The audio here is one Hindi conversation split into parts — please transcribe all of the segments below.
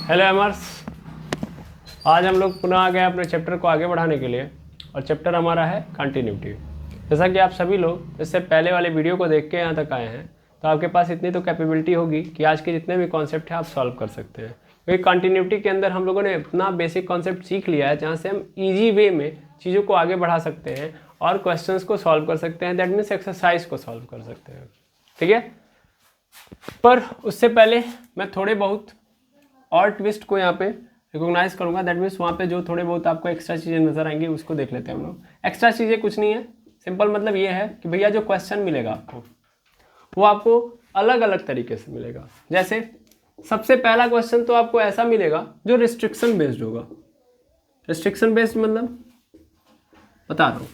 हेलो एमर्स, आज हम लोग पुनः आ गए अपने चैप्टर को आगे बढ़ाने के लिए और चैप्टर हमारा है कंटिन्यूटी। जैसा कि आप सभी लोग इससे पहले वाले वीडियो को देख के यहाँ तक आए हैं तो आपके पास इतनी तो कैपेबिलिटी होगी कि आज के जितने भी कॉन्सेप्ट हैं आप सॉल्व कर सकते हैं, क्योंकि कंटिन्यूटी के अंदर हम लोगों ने इतना बेसिक कॉन्सेप्ट सीख लिया है जहाँ से हम ईजी वे में चीज़ों को आगे बढ़ा सकते हैं और क्वेश्चंस को सॉल्व कर सकते हैं, दैट मीन्स एक्सरसाइज को सॉल्व कर सकते हैं। ठीक है, पर उससे पहले मैं थोड़े बहुत और ट्विस्ट को यहाँ पे रिकॉग्नाइज करूँगा, दैट मीन्स वहाँ पे जो थोड़े बहुत आपको एक्स्ट्रा चीज़ें नजर आएंगी उसको देख लेते हैं हम लोग। एक्स्ट्रा चीज़ें कुछ नहीं है, सिंपल मतलब ये है कि भैया जो क्वेश्चन मिलेगा आपको वो आपको अलग अलग तरीके से मिलेगा। जैसे सबसे पहला क्वेश्चन तो आपको ऐसा मिलेगा जो रिस्ट्रिक्शन बेस्ड होगा। रिस्ट्रिक्शन बेस्ड मतलब बता रहा हूँ,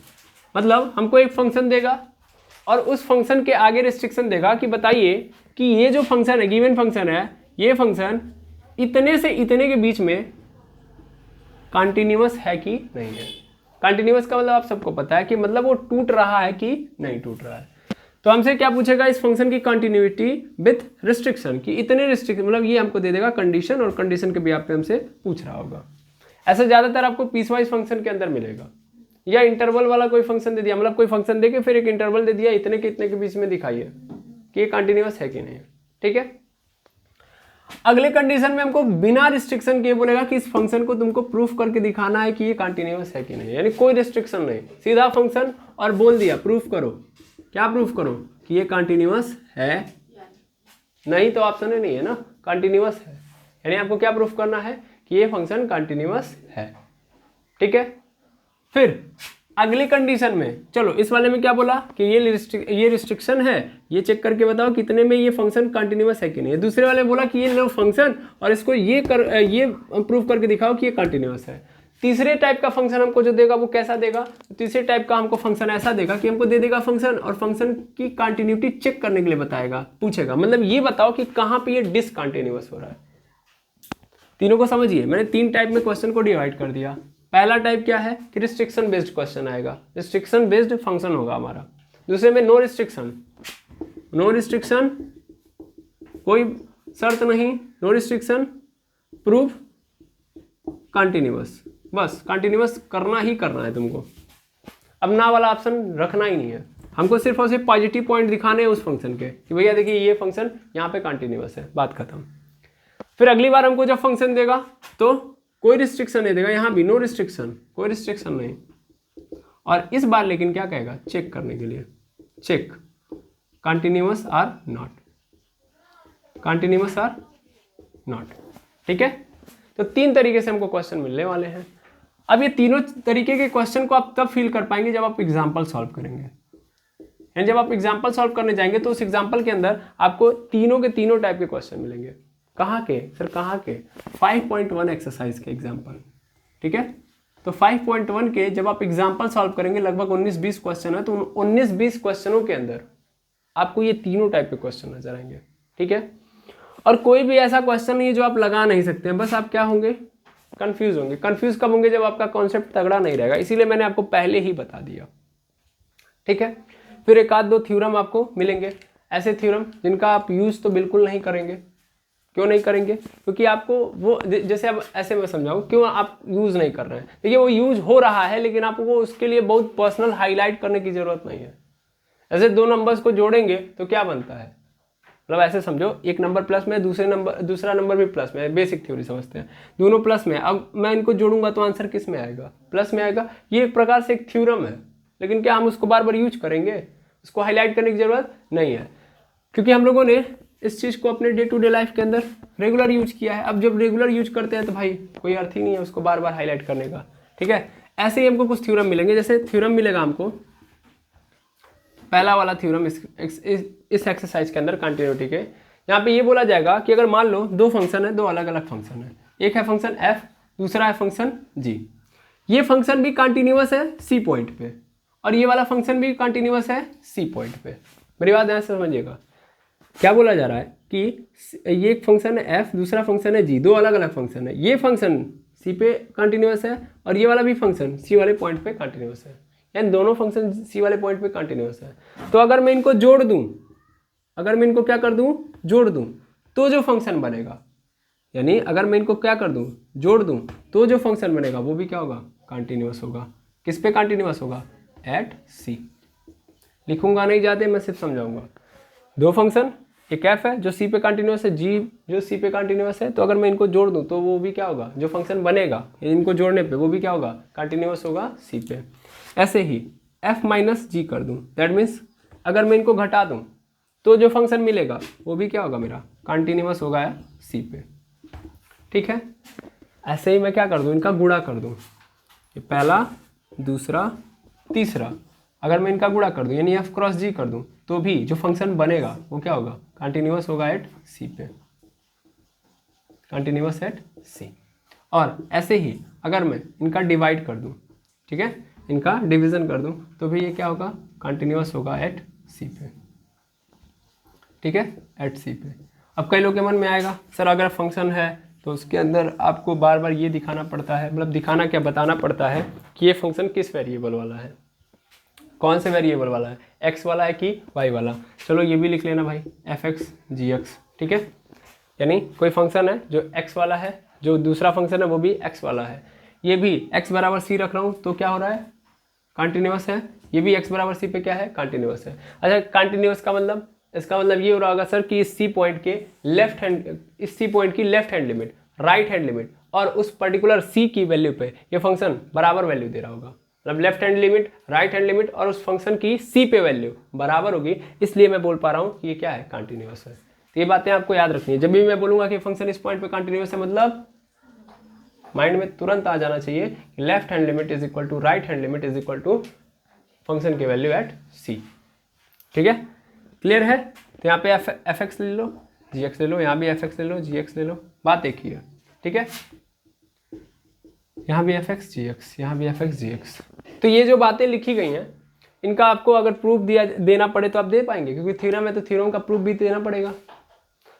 मतलब हमको एक फंक्शन देगा और उस फंक्शन के आगे रिस्ट्रिक्शन देगा कि बताइए कि ये जो फंक्शन है, गिवन फंक्शन है, ये फंक्शन इतने से इतने के बीच में कंटिन्यूअस है कि नहीं है। कंटिन्यूअस का मतलब आप सबको पता है कि मतलब वो टूट रहा है कि नहीं टूट रहा है। तो हमसे क्या पूछेगा, इस फंक्शन की कंटिन्यूटी विथ रिस्ट्रिक्शन की इतने रिस्ट्रिक्शन, मतलब ये हमको दे देगा कंडीशन, और कंडीशन के भी आप पे हमसे पूछ रहा होगा। ऐसा ज़्यादातर आपको पीसवाइज फंक्शन के अंदर मिलेगा, या इंटरवल वाला कोई फंक्शन दे दिया, मतलब कोई फंक्शन दे के फिर एक इंटरवल दे दिया, इतने के बीच में दिखाइए कि ये कंटिन्यूअस है कि नहीं है। ठीक है, अगले कंडीशन में हमको बिना रिस्ट्रिक्शन के बोलेगा कि इस फंक्शन को तुमको प्रूफ करके दिखाना है कि ये कंटिन्यूअस है कि नहीं, यानी कोई रिस्ट्रिक्शन नहीं, सीधा फंक्शन और बोल दिया प्रूफ करो। क्या प्रूफ करो कि ये कंटिन्यूअस है, नहीं तो ऑप्शन नहीं है ना, कंटिन्यूअस है, यानी आपको क्या प्रूफ करना है कि ये फंक्शन कंटिन्यूअस है। ठीक है, फिर अगली कंडीशन में चलो इस वाले में क्या बोला कि ये रिस्ट्रिक्शन है, ये चेक करके बताओ कितने में ये फंक्शन कंटिन्यूअस है कि नहीं है। दूसरे वाले बोला कि ये लो फंक्शन और इसको ये प्रूफ करके दिखाओ कि ये कंटिन्यूअस है। तीसरे टाइप का फंक्शन हमको जो देगा वो कैसा देगा, तीसरे टाइप का हमको फंक्शन ऐसा देगा कि हमको दे देगा फंक्शन और फंक्शन की कंटिन्यूटी चेक करने के लिए बताएगा, पूछेगा मतलब ये बताओ कि कहाँ पे ये डिसकंटिन्यूअस हो रहा है। तीनों को समझिए, मैंने 3 टाइप में क्वेश्चन को डिवाइड कर दिया। पहला टाइप क्या है कि रिस्ट्रिक्शन बेस्ड क्वेश्चन आएगा, रिस्ट्रिक्शन बेस्ड फंक्शन होगा हमारा। दूसरे में नो रिस्ट्रिक्शन, नो रिस्ट्रिक्शन कोई शर्त नहीं, नो रिस्ट्रिक्शन प्रूफ कंटिन्यूअस, बस कंटिन्यूअस करना ही करना है तुमको, अब ना वाला ऑप्शन रखना ही नहीं है। हमको सिर्फ और सिर्फ पॉजिटिव पॉइंट दिखाने हैं उस फंक्शन के कि भैया देखिए ये फंक्शन यहाँ पे कंटिन्यूअस है, बात खत्म। फिर अगली बार हमको जब फंक्शन देगा तो कोई रिस्ट्रिक्शन नहीं देगा, यहाँ भी नो रिस्ट्रिक्शन, कोई रिस्ट्रिक्शन नहीं। और इस बार लेकिन क्या कहेगा, चेक करने के लिए, check continuous or not, continuous or not. ठीक है, तो 3 तरीके से हमको क्वेश्चन मिलने वाले हैं। अब ये तीनों तरीके के क्वेश्चन को आप तब फील कर पाएंगे जब आप एग्जाम्पल सॉल्व करेंगे, यानी जब आप एग्जाम्पल सॉल्व करने जाएंगे तो उस एग्जाम्पल के अंदर आपको तीनों के तीनों टाइप के क्वेश्चन मिलेंगे। कहाँ के सर, कहाँ के 5.1 एक्सरसाइज के एग्जाम्पल। ठीक है, तो 5.1 के जब आप एग्जाम्पल सॉल्व करेंगे, लगभग 19-20 क्वेश्चन है, तो 19-20 क्वेश्चनों के अंदर आपको ये तीनों टाइप के क्वेश्चन नजर आएंगे। ठीक है, और कोई भी ऐसा क्वेश्चन नहीं है जो आप लगा नहीं सकते हैं, बस आप क्या होंगे, कंफ्यूज होंगे। कंफ्यूज कब होंगे, जब आपका कॉन्सेप्ट तगड़ा नहीं रहेगा, इसीलिए मैंने आपको पहले ही बता दिया। ठीक है, फिर एक आध 2 थ्योरम आपको मिलेंगे, ऐसे थ्योरम जिनका आप यूज तो बिल्कुल नहीं करेंगे। क्यों नहीं करेंगे, क्योंकि आपको वो, जैसे अब ऐसे मैं समझाऊँ क्यों आप यूज़ नहीं कर रहे हैं। देखिए वो यूज़ हो रहा है लेकिन आपको उसके लिए बहुत पर्सनल हाईलाइट करने की ज़रूरत नहीं है। ऐसे 2 नंबर्स को जोड़ेंगे तो क्या बनता है, मतलब ऐसे समझो, एक नंबर प्लस में, दूसरा नंबर भी प्लस में, बेसिक थ्योरी समझते हैं, दोनों प्लस में। अब मैं इनको जोड़ूंगा तो आंसर किस में आएगा, प्लस में आएगा। ये एक प्रकार से एक थ्योरम है, लेकिन क्या हम उसको बार बार यूज करेंगे, उसको हाईलाइट करने की ज़रूरत नहीं है, क्योंकि हम लोगों ने इस चीज़ को अपने डे टू डे लाइफ के अंदर रेगुलर यूज किया है। अब जब रेगुलर यूज करते हैं तो भाई कोई अर्थ ही नहीं है उसको बार बार हाईलाइट करने का। ठीक है, ऐसे ही हमको कुछ थ्योरम मिलेंगे। जैसे थ्योरम मिलेगा हमको, पहला वाला थ्योरम इस एक्सरसाइज के अंदर कंटिन्यूटी के, यहाँ पे ये बोला जाएगा कि अगर मान लो 2 फंक्शन है, 2 अलग अलग फंक्शन है, एक है फंक्शन f, दूसरा है फंक्शन g। ये फंक्शन भी कंटिन्यूअस है c पॉइंट पे और ये वाला फंक्शन भी कंटिन्यूअस है c पॉइंट पे। मेरी बात यहाँ से समझिएगा, क्या बोला जा रहा है कि ये एक फंक्शन है f, दूसरा फंक्शन है g, 2 अलग अलग फंक्शन है। ये फंक्शन c पे कंटिन्यूअस है और ये वाला भी फंक्शन c वाले पॉइंट पे कंटिन्यूअस है, यानी दोनों फंक्शन c वाले पॉइंट पे कंटिन्यूअस है। तो अगर मैं इनको जोड़ दूं, अगर मैं इनको क्या कर दूं, जोड़ दूं, तो जो फंक्शन बनेगा यानी अगर मैं इनको क्या कर दूं, जोड़ दूं, तो जो फंक्शन बनेगा वो भी क्या होगा, कंटिन्यूअस होगा। किस पे कंटिन्यूअस होगा, एट सी। लिखूंगा नहीं जाते, मैं सिर्फ समझाऊंगा। दो फंक्शन, एक एफ है जो सी पे कंटिन्यूअस है, जी जो सी पे कंटिन्यूअस है, तो अगर मैं इनको जोड़ दूं तो वो भी क्या होगा, जो फंक्शन बनेगा इनको जोड़ने पे वो भी क्या होगा, कंटिन्यूअस होगा सी पे। ऐसे ही एफ माइनस जी कर दूं, दैट मीन्स अगर मैं इनको घटा दूं तो जो फंक्शन मिलेगा वो भी क्या होगा, मेरा कंटिन्यूअस होगा सी पे। ठीक है, ऐसे ही मैं क्या कर दूं, इनका गुणा कर दूं, ये पहला दूसरा तीसरा, अगर मैं इनका गुणा कर दूं यानी एफ क्रॉस जी कर दूं तो भी जो फंक्शन बनेगा वो क्या होगा, कंटिन्यूअस होगा एट सी पे, कंटिन्यूअस एट सी। और ऐसे ही अगर मैं इनका डिवाइड कर दूं, ठीक है, इनका डिवीजन कर दूं तो भी ये क्या होगा, कंटिन्यूअस होगा एट सी पे। ठीक है, एट सी पे। अब कई लोग के मन में आएगा, सर अगर फंक्शन है तो उसके अंदर आपको बार बार ये दिखाना पड़ता है, मतलब दिखाना क्या, बताना पड़ता है कि ये फंक्शन किस वेरिएबल वाला है, कौन से वेरिएबल वाला है, एक्स वाला है कि वाई वाला। चलो ये भी लिख लेना भाई, एफ एक्स जी एक्स। ठीक है, यानी कोई फंक्शन है जो एक्स वाला है, जो दूसरा फंक्शन है वो भी एक्स वाला है, ये भी एक्स बराबर सी रख रहा हूँ तो क्या हो रहा है, कंटिन्यूअस है। ये भी एक्स बराबर सी पे क्या है, कंटिन्यूअस है। अच्छा, कंटिन्यूअस का मतलब, इसका मतलब ये हो रहा होगा सर कि इस सी पॉइंट के लेफ्ट हैंड, इस सी पॉइंट की left hand limit, right hand limit और उस पर्टिकुलर सी की वैल्यू पे ये फंक्शन बराबर वैल्यू दे रहा होगा, मतलब left hand limit, right hand limit और उस फंक्शन की सी पे वैल्यू बराबर होगी, इसलिए मैं बोल पा रहा हूँ कि ये क्या है, कंटिन्यूअस है। तो ये बातें आपको याद रखनी है, जब भी मैं बोलूंगा कि फंक्शन इस पॉइंट पे कंटिन्यूअस है, मतलब माइंड में तुरंत आ जाना चाहिए कि left hand limit is equal to right hand limit is equal to function की वैल्यू एट सी। ठीक है, क्लियर है। तो यहाँ पे एफ एक्स ले लो, जी एक्स ले लो, यहाँ भी एफ एक्स ले लो, जी एक्स ले लो, बात एक ही है। ठीक है, यहाँ भी एफ एक्स जी एक्स, यहाँ भी एफ एक्स जी एक्स। तो ये जो बातें लिखी गई हैं इनका आपको अगर प्रूफ देना पड़े तो आप दे पाएंगे, क्योंकि थ्योरम है तो थ्योरम का प्रूफ भी देना पड़ेगा।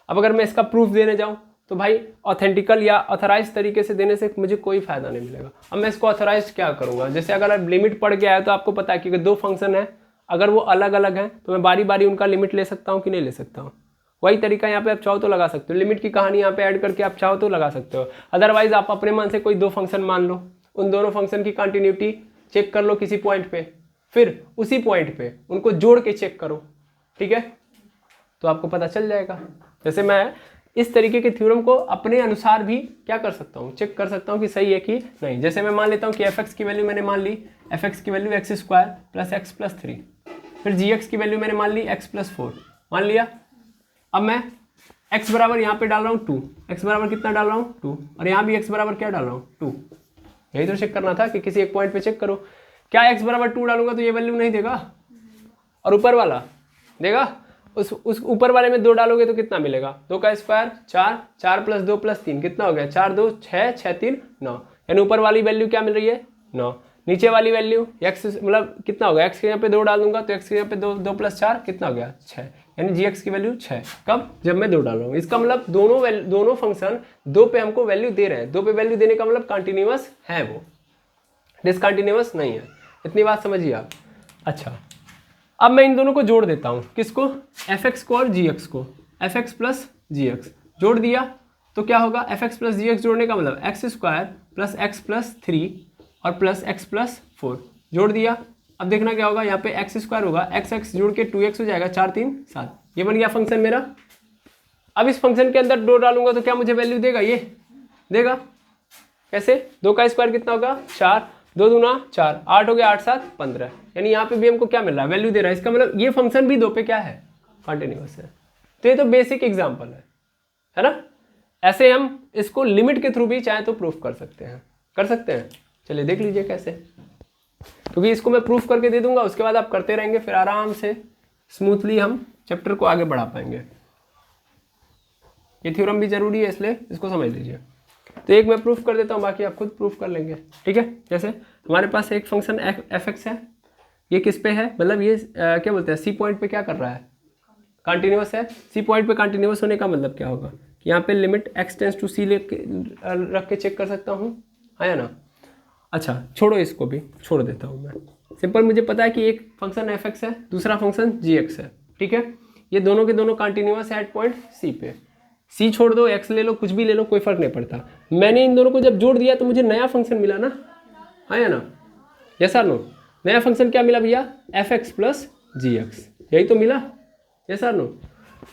अब अगर मैं इसका प्रूफ देने जाऊँ तो भाई ऑथेंटिकल या ऑथराइज तरीके से देने से मुझे कोई फायदा नहीं मिलेगा। अब मैं इसको ऑथराइज क्या करूँगा, जैसे अगर आप लिमिट पढ़ के आए तो आपको पता है कि दो फंक्शन है, अगर वो अलग अलग हैं तो मैं बारी बारी उनका लिमिट ले सकता हूँ कि नहीं ले सकता हूँ। वही तरीका यहाँ पे आप चाहो तो लगा सकते हो, लिमिट की कहानी यहाँ पे ऐड करके आप चाहो तो लगा सकते हो। अदरवाइज आप अपने मन से कोई दो फंक्शन मान लो, उन दोनों फंक्शन की कंटिन्यूटी चेक कर लो किसी पॉइंट पे, फिर उसी पॉइंट पे उनको जोड़ के चेक करो। ठीक है, तो आपको पता चल जाएगा। जैसे मैं इस तरीके के थ्योरम को अपने अनुसार भी क्या कर सकता हूँ, चेक कर सकता हूँ कि सही है कि नहीं। जैसे मैं मान लेता हूँ कि एफ एक्स की वैल्यू मैंने मान ली, एफ एक्स की value x square plus X plus 3, फिर जी एक्स की वैल्यू मैंने मान ली एक्स प्लस 4, मान लिया। अब मैं x बराबर यहाँ पे डाल रहा हूँ 2, x बराबर कितना डाल रहा हूँ 2, और यहाँ भी x बराबर क्या डाल रहा हूँ 2। यही तो चेक करना था कि किसी एक पॉइंट पे चेक करो, क्या x बराबर 2 डालूंगा तो ये वैल्यू नहीं देगा और ऊपर वाला देगा, उस ऊपर वाले में 2 डालोगे तो कितना मिलेगा, 2 का स्क्वायर 4, 4 प्लस 2 प्लस 3 कितना हो गया, 4 2 6, 6 3 9, यानी ऊपर वाली वैल्यू क्या मिल रही है 9, नीचे वाली वैल्यू x मतलब कितना होगा, x के यहाँ पे 2 डाल दूंगा तो x के यहाँ पे 2 प्लस 4 कितना हो गया 6, यानी जी एक्स की वैल्यू 6। कब, जब मैं 2 डाल रहा हूँ। इसका मतलब दोनों फंक्शन 2 पे हमको वैल्यू दे रहे हैं, 2 पे वैल्यू देने का मतलब कंटिन्यूअस है, वो डिसकंटिन्यूअस नहीं है। इतनी बात समझिए आप। अच्छा, अब मैं इन दोनों को जोड़ देता हूँ, किसको, एफ एक्स को और जी एक्स को, एफ एक्स प्लस जी एक्स जोड़ दिया तो क्या होगा, एफ एक्स प्लस जी एक्स जोड़ने का मतलब x square plus X plus 3 और प्लस एक्स प्लस 4 जोड़ दिया। अब देखना क्या होगा, यहाँ पे एक्स स्क्वायर होगा, एक्स एक्स जोड़ के 2x हो जाएगा, 4 3 7, ये बन गया फंक्शन मेरा। अब इस फंक्शन के अंदर 2 डालूंगा तो क्या मुझे वैल्यू देगा, ये देगा। कैसे, 2 का स्क्वायर कितना होगा 4, 2 दूना 4, 8 हो गया, 8 7 15, यानी यहाँ पे भी हमको क्या मिल रहा है, वैल्यू दे रहा है। इसका मतलब ये फंक्शन भी 2 पे क्या है, कंटिन्यूअस है। तो ये तो बेसिक एग्जाम्पल है ना। ऐसे हम इसको लिमिट के थ्रू भी चाहे तो प्रूफ कर सकते हैं, चलिए देख लीजिए कैसे, क्योंकि इसको मैं प्रूफ करके दे दूंगा, उसके बाद आप करते रहेंगे, फिर आराम से स्मूथली हम चैप्टर को आगे बढ़ा पाएंगे। ये थ्योरम भी जरूरी है, इसलिए इसको समझ लीजिए। तो एक मैं प्रूफ कर देता हूँ, बाकी आप खुद प्रूफ कर लेंगे। ठीक है, जैसे हमारे पास एक फंक्शन एफ एक्स है, ये किस पे है, मतलब ये क्या बोलते हैं, सी पॉइंट पे क्या कर रहा है, कंटिन्यूअस है। सी पॉइंट पे कंटिन्यूअस होने का मतलब क्या होगा कि यहाँ पे लिमिट एक्स टेंस टू सी रख के चेक कर सकता हूँ, है ना। अच्छा, छोड़ो, इसको भी छोड़ देता हूँ मैं। सिंपल, मुझे पता है कि एक फंक्शन एफ एक्स है, दूसरा फंक्शन जी एक्स है। ठीक है, ये दोनों के दोनों कंटिन्यूअस है एट पॉइंट सी पे। सी छोड़ दो, एक्स ले लो, कुछ भी ले लो, कोई फर्क नहीं पड़ता। मैंने इन दोनों को जब जोड़ दिया तो मुझे नया फंक्शन मिला ना, हाँ या ना, यस और नो। नया फंक्शन क्या मिला भैया, एफ एक्स प्लस जी एक्स, यही तो मिला, यस और नो।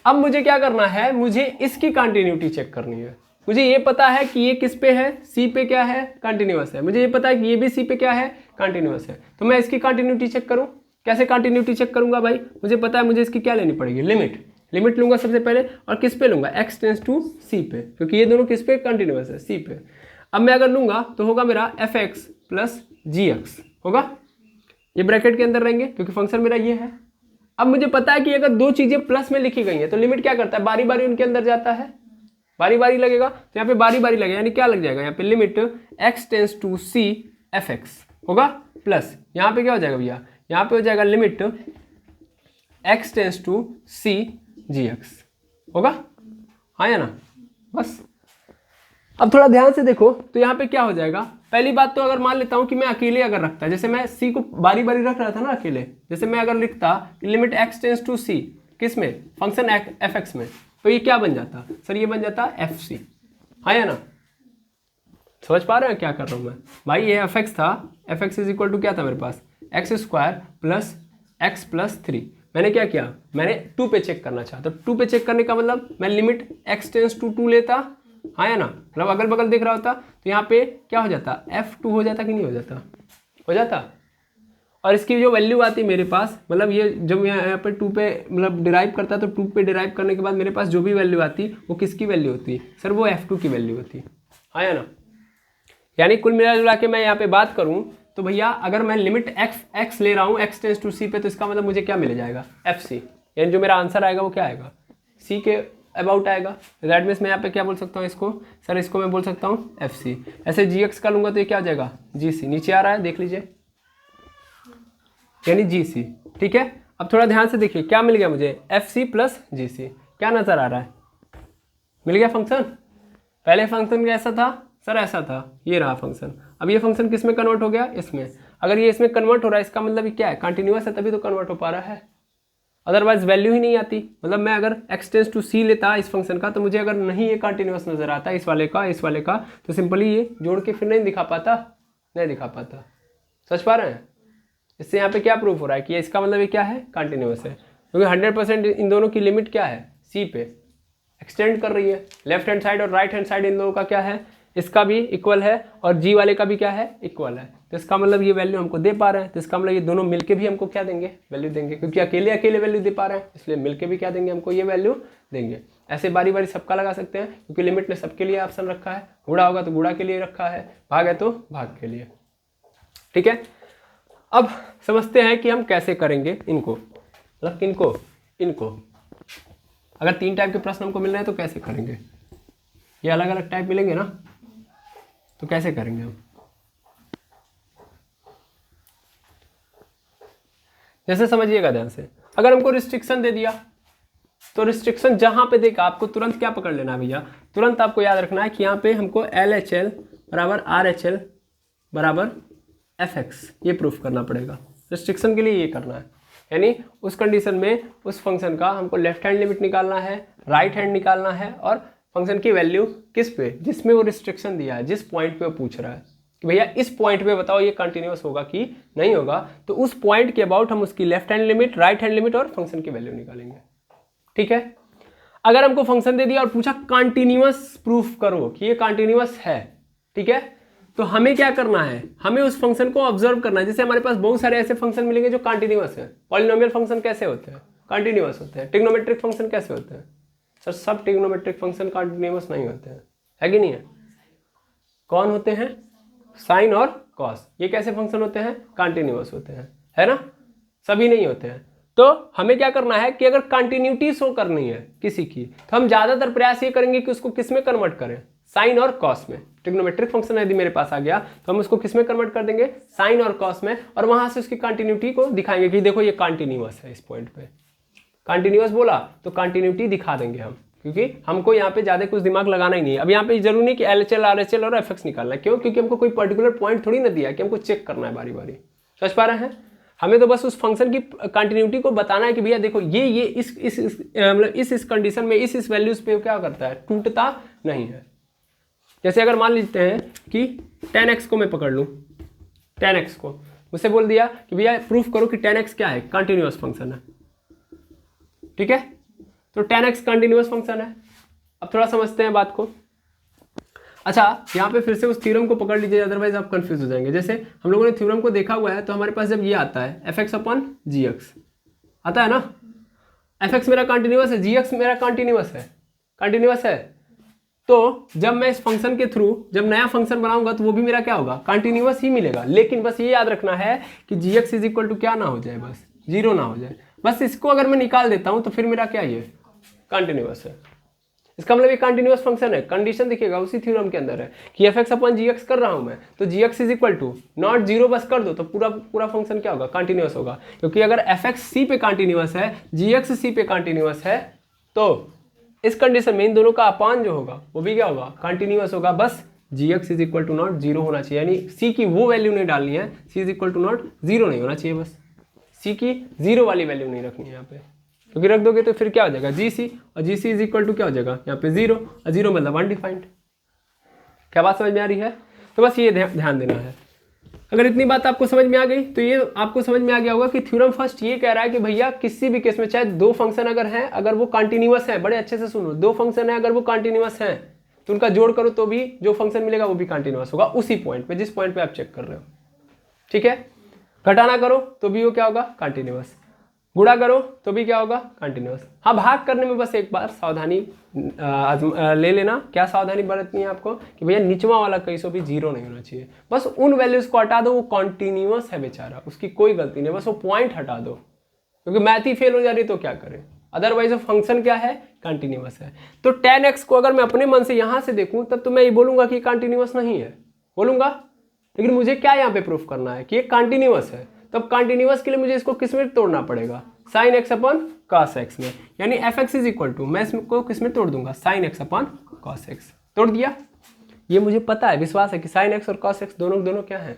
अब मुझे क्या करना है, मुझे इसकी कंटिन्यूटी चेक करनी है। मुझे ये पता है कि ये किस पे है, सी पे क्या है, कंटिन्यूअस है। मुझे ये पता है कि ये भी सी पे क्या है, कंटिन्यूअस है। तो मैं इसकी कंटिन्यूटी चेक करूं, कैसे कंटिन्यूटी चेक करूंगा भाई, मुझे पता है मुझे इसकी क्या लेनी पड़ेगी, लिमिट लूंगा सबसे पहले, और किस पे लूंगा, x टेंस टू सी पे, क्योंकि ये दोनों किस पे कंटिन्यूअस है, सी पे। अब मैं अगर लूंगा तो होगा मेरा एफ एक्स प्लस जी एक्स होगा, ये ब्रैकेट के अंदर रहेंगे क्योंकि फंक्शन मेरा ये है। अब मुझे पता है कि अगर दो चीजें प्लस में लिखी गई है तो लिमिट क्या करता है, बारी बारी उनके अंदर जाता है, बारी बारी लगेगा। तो यहाँ पे बारी बारी लगेगा, यानी क्या लग जाएगा यहाँ पे, limit x tends to c f x होगा, प्लस यहाँ पे क्या हो जाएगा भैया, यहाँ पे हो जाएगा limit x tends to c g x होगा, हाँ या ना। बस अब थोड़ा ध्यान से देखो तो यहाँ पे क्या हो जाएगा। पहली बात तो अगर मान लेता हूँ कि मैं अकेले अगर रखता, जैसे मैं सी को बारी बारी रख रहा था ना अकेले, जैसे मैं अगर लिखता लिमिट x टेंस टू सी किस में, फंक्शन एफ एक्स में, तो ये क्या बन जाता सर, ये बन जाता एफ सी, हाँ या ना। समझ पा रहे हैं क्या कर रहा हूँ मैं भाई, ये एफ एक्स था, F X is equal to क्या था मेरे पास, X square plus X plus 3। मैंने क्या किया, मैंने 2 पे चेक करना चाहा, तो 2 पे चेक करने का मतलब मैं लिमिट x टेंस टू 2 लेता, हाँ या ना, मतलब अगल बगल देख रहा होता, तो यहाँ पे क्या हो जाता, f2 हो जाता कि नहीं हो जाता, हो जाता। और इसकी जो वैल्यू आती मेरे पास, मतलब ये जब यहाँ पे 2 पे मतलब डिराइव करता, तो 2 पे डिराइव करने के बाद मेरे पास जो भी वैल्यू आती वो किसकी वैल्यू होती सर, वो f2 की वैल्यू होती, हाँ या ना। यानी कुल मिला जुला के मैं यहाँ पे बात करूँ तो भैया अगर मैं लिमिट x ले रहा हूँ x टेंस टू सी पे, तो इसका मतलब मुझे क्या मिल जाएगा, एफ सी, यानी जो मेरा आंसर आएगा वो क्या आएगा, सी के अबाउट आएगा। दैट मीन्स मैं यहाँ पे क्या बोल सकता हूँ इसको, सर इसको मैं बोल सकता हूँ एफ सी। ऐसे जी एक्स का लूंगा तो ये क्या हो जाएगा, जी सी, नीचे आ रहा है देख लीजिए, यानी जी सी, ठीक है। अब थोड़ा ध्यान से देखिए क्या मिल गया मुझे, एफ सी प्लस जी सी, क्या नजर आ रहा है, मिल गया फंक्शन। पहले फंक्शन कैसा था सर, ऐसा था, ये रहा फंक्शन। अब ये फंक्शन किस में कन्वर्ट हो गया, इसमें। अगर ये इसमें कन्वर्ट हो रहा है इसका मतलब ये क्या है, कंटिन्यूअस है, तभी तो कन्वर्ट हो पा रहा है, अदरवाइज वैल्यू ही नहीं आती। मतलब मैं अगर x टेंस टू सी लेता इस फंक्शन का, तो मुझे अगर नहीं ये कंटिन्यूअस नजर आता इस वाले का तो सिंपली ये जोड़ के फिर नहीं दिखा पाता, नहीं दिखा पाता। समझ पा रहे हैं। इससे यहाँ पे क्या प्रूफ हो रहा है कि इसका मतलब ये क्या है, कंटिन्यूअस है, क्योंकि 100% इन दोनों की लिमिट क्या है, सी पे एक्सटेंड कर रही है। लेफ्ट हैंड साइड और राइट हैंड साइड इन दोनों का क्या है, इसका भी इक्वल है और जी वाले का भी क्या है, इक्वल है। तो इसका मतलब ये वैल्यू हमको दे पा रहे हैं, तो इसका मतलब ये दोनों मिलके भी हमको क्या देंगे, वैल्यू देंगे, क्योंकि अकेले अकेले वैल्यू दे पा रहे हैं, इसलिए मिलके भी क्या देंगे, हमको ये वैल्यू देंगे। ऐसे बारी बारी सबका लगा सकते हैं, क्योंकि लिमिट ने सबके लिए ऑप्शन रखा है, गुणा होगा तो गुणा के लिए रखा है, भाग है तो भाग के लिए, ठीक है। अब समझते हैं कि हम कैसे करेंगे इनको, मतलब इनको अगर 3 टाइप के प्रश्न हमको मिल रहे हैं तो कैसे करेंगे, ये अलग अलग टाइप मिलेंगे ना, तो कैसे करेंगे हम। जैसे समझिएगा ध्यान से, अगर हमको रिस्ट्रिक्शन दे दिया तो रिस्ट्रिक्शन जहां पे देखा आपको तुरंत क्या पकड़ लेना है भैया, तुरंत आपको याद रखना है कि यहाँ पे हमको LHL बराबर RHL बराबर FX ये प्रूफ करना पड़ेगा। रिस्ट्रिक्शन के लिए ये करना है, यानी उस कंडीशन में उस फंक्शन का हमको लेफ्ट हैंड लिमिट निकालना है, राइट हैंड निकालना है, और फंक्शन की वैल्यू किस पे, जिसमें वो रिस्ट्रिक्शन दिया है, जिस पॉइंट पे वो पूछ रहा है कि भैया इस पॉइंट पे बताओ ये कंटिन्यूअस होगा कि नहीं होगा, तो उस पॉइंट के अबाउट हम उसकी left hand limit, right hand limit और फंक्शन की वैल्यू निकालेंगे, ठीक है। अगर हमको फंक्शन दे दिया और पूछा कंटिन्यूअस प्रूफ करो कि ये कंटिन्यूअस है, ठीक है, तो हमें क्या करना है, हमें उस फंक्शन को ऑब्जर्व करना है। जैसे हमारे पास बहुत सारे ऐसे फंक्शन मिलेंगे जो कंटिन्यूअस है। पॉलिनोमियल फंक्शन कैसे होते हैं, कंटिन्यूअस होते हैं। ट्रिग्नोमेट्रिक फंक्शन कैसे होते हैं सर, सब ट्रिग्नोमेट्रिक फंक्शन कंटिन्यूअस नहीं होते हैं, है कि नहीं है। कौन होते हैं, साइन और कॉस, ये कैसे फंक्शन होते हैं, कंटिन्यूअस होते हैं, है ना, सभी नहीं होते हैं। तो हमें क्या करना है कि अगर कंटिन्यूटी शो करनी है किसी की, तो हम ज्यादातर प्रयास ये करेंगे कि उसको किस में कन्वर्ट करें, साइन और कॉस में। ट्रिग्नोमेट्रिक फंक्शन यदि मेरे पास आ गया तो हम उसको किस में कन्वर्ट कर देंगे, साइन और कॉस में, और वहां से उसकी कंटिन्यूटी को दिखाएंगे कि देखो ये कंटिन्यूअस है, इस पॉइंट पे कंटिन्यूअस बोला तो कंटिन्यूटी दिखा देंगे हम, क्योंकि हमको यहाँ पे ज्यादा कुछ दिमाग लगाना ही नहीं है। अब यहाँ पे जरूरी नहीं कि LHL RHL और FX निकालना है, क्यों, क्योंकि हमको कोई पर्टिकुलर पॉइंट थोड़ी ना दिया कि हमको चेक करना है बारी बारी। समझ पा रहे हैं। हमें तो बस उस फंक्शन की कंटिन्यूटी को बताना है कि भैया देखो ये इस कंडीशन में इस वैल्यूज पे क्या करता है, टूटता नहीं है। जैसे अगर मान लेते हैं कि 10x को मैं पकड़ लूँ, 10x को मुझसे बोल दिया कि भैया प्रूफ करो कि 10x क्या है, कंटिन्यूअस फंक्शन है। ठीक है, तो 10x कंटिन्यूअस फंक्शन है। अब थोड़ा समझते हैं बात को। अच्छा, यहाँ पे फिर से उस थ्योरम को पकड़ लीजिए, अदरवाइज आप कंफ्यूज हो जाएंगे। जैसे हम लोगों ने थ्योरम को देखा हुआ है, तो हमारे पास जब ये आता है f(x/gx) आता है ना, f(x) मेरा कंटिन्यूअस है, gx मेरा कंटिन्यूअस है। तो जब मैं इस फंक्शन के थ्रू जब नया फंक्शन बनाऊंगा तो वो भी मेरा क्या होगा, कंटिन्यूअस ही मिलेगा। लेकिन बस ये याद रखना है कि gx इज इक्वल टू क्या ना हो जाए, बस 0 ना हो जाए। बस इसको अगर मैं निकाल देता हूं तो फिर मेरा क्या, ये कंटिन्यूअस है। इसका मतलब ये कंटिन्यूअस फंक्शन है। कंडीशन देखिएगा उसी थ्योरम के अंदर है कि f(x/gx) कर रहा हूं मैं, तो gx is equal to not 0 बस कर दो तो पूरा फंक्शन क्या होगा, कंटिन्यूअस होगा। क्योंकि अगर f(x) c पे कंटिन्यूअस है, gx c पे कंटिन्यूअस है, तो इस कंडीशन में इन दोनों का अपान जो होगा वो भी क्या होगा, कंटिन्यूअस होगा। बस gx is equal to not 0 होना चाहिए, यानी c की वो वैल्यू नहीं डालनी है, c is equal to not 0 नहीं होना चाहिए, बस c की 0 वाली वैल्यू नहीं रखनी है यहाँ पे। क्योंकि रख दोगे तो फिर क्या हो जाएगा, gc, और gc इज इक्वल टू क्या हो जाएगा यहाँ पे 0, और 0 मतलब अनडिफाइंड। क्या बात समझ में आ रही है? तो बस ये ध्यान देना है। अगर इतनी बात आपको समझ में आ गई तो ये आपको समझ में आ गया होगा कि थ्योरम फर्स्ट ये कह रहा है कि भैया किसी भी केस में चाहे दो फंक्शन अगर हैं, अगर वो कंटिन्यूअस है, बड़े अच्छे से सुनो, दो फंक्शन है अगर वो कंटिन्यूअस हैं तो उनका जोड़ करो तो भी जो फंक्शन मिलेगा वो भी कंटिन्यूअस होगा उसी पॉइंट पे, जिस पॉइंट पे आप चेक कर रहे हो। ठीक है, घटाना करो तो भी वो क्या होगा, कंटिन्यूअस। गुणा करो तो भी क्या होगा, कंटिन्यूअस। हाँ, भाग करने में बस एक बार सावधानी ले लेना। क्या सावधानी बरतनी है आपको कि भैया निचवा वाला कैसो भी 0 नहीं होना चाहिए। बस उन वैल्यूज को हटा दो, वो कॉन्टिन्यूअस है बेचारा, उसकी कोई गलती नहीं, बस वो पॉइंट हटा दो। क्योंकि मैथ ही फेल हो जा रही तो क्या करें, अदरवाइज वो फंक्शन क्या है, कंटिन्यूअस है। तो 10x को अगर मैं अपने मन से यहाँ से देखूँ तब तो मैं ये बोलूँगा कि कंटिन्यूअस नहीं है, बोलूँगा। लेकिन मुझे क्या यहाँ पे प्रूफ करना है कि ये कंटिन्यूअस है। तब कंटिन्यूअस के लिए मुझे इसको किस में तोड़ना पड़ेगा, sin x अपन cos x में, यानी f(x) इज इक्वल टू, मैं इसको किस में तोड़ दूंगा, sin x अपन cos x। तोड़ दिया। ये मुझे पता है, विश्वास है कि sin x और cos x दोनों क्या है,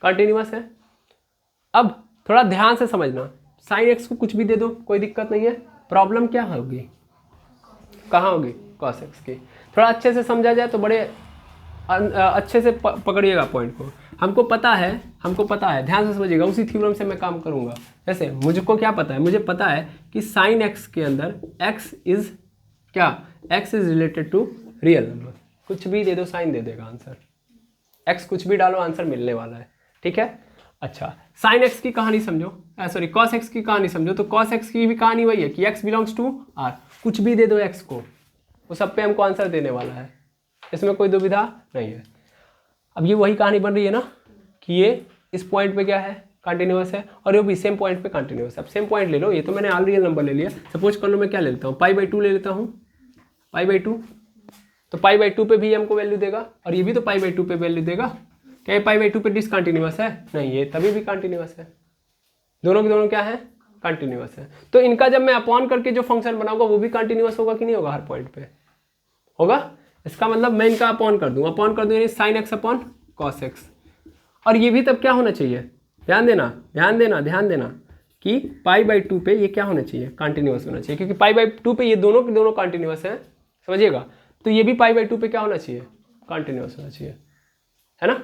कंटिन्यूअस है। अब थोड़ा ध्यान से समझना, sin x को कुछ भी दे दो कोई दिक्कत नहीं है, प्रॉब्लम क्या होगी, कहाँ होगी, cos x की। थोड़ा अच्छे से समझा जाए तो बड़े अच्छे से पकड़िएगा पॉइंट को। हमको पता है, ध्यान से समझिएगा, उसी थ्योरम से मैं काम करूंगा। जैसे मुझको क्या पता है, मुझे पता है कि sin x के अंदर x इज क्या, x is related to real number. कुछ भी दे दो साइन दे देगा आंसर, x कुछ भी डालो आंसर मिलने वाला है। ठीक है, अच्छा sin x की कहानी समझो, सॉरी cos x की कहानी समझो। तो cos x की भी कहानी वही है कि x बिलोंग्स टू r, कुछ भी दे दो x को, वो सब पे हमको आंसर देने वाला है, इसमें कोई दुविधा नहीं है। अब ये वही कहानी बन रही है ना कि ये इस पॉइंट पे क्या है, कंटिन्यूअस है, और ये भी सेम पॉइंट पे कंटिन्यूअस है। अब सेम पॉइंट ले लो, ये तो मैंने ऑल रियल नंबर ले लिया। सपोज कर लो मैं क्या ले लेता हूँ, π/2 ले लेता हूँ, π/2। तो π/2 पे भी हमको वैल्यू देगा, और ये भी तो π/2 पे वैल्यू देगा। क्या ये π/2 पे डिसकंटिन्यूअस है, नहीं, ये तभी भी कंटिन्यूअस है। दोनों के दोनों क्या है, कंटिन्यूअस है। तो इनका जब मैं अपॉन करके जो फंक्शन बनाऊंगा वो भी कंटिन्यूअस होगा कि नहीं होगा, हर पॉइंट पे होगा। इसका मतलब मैं इनका अपॉन कर दूं यानी sin x upon cos x। और ये भी तब क्या होना चाहिए, ध्यान देना कि π/2 पे ये क्या होना चाहिए, कंटिन्यूअस होना चाहिए। क्योंकि π/2 पे ये दोनों के दोनों कंटिन्यूअस है, समझिएगा। तो ये भी π/2 पे क्या होना चाहिए, कंटिन्यूअस होना चाहिए, है ना।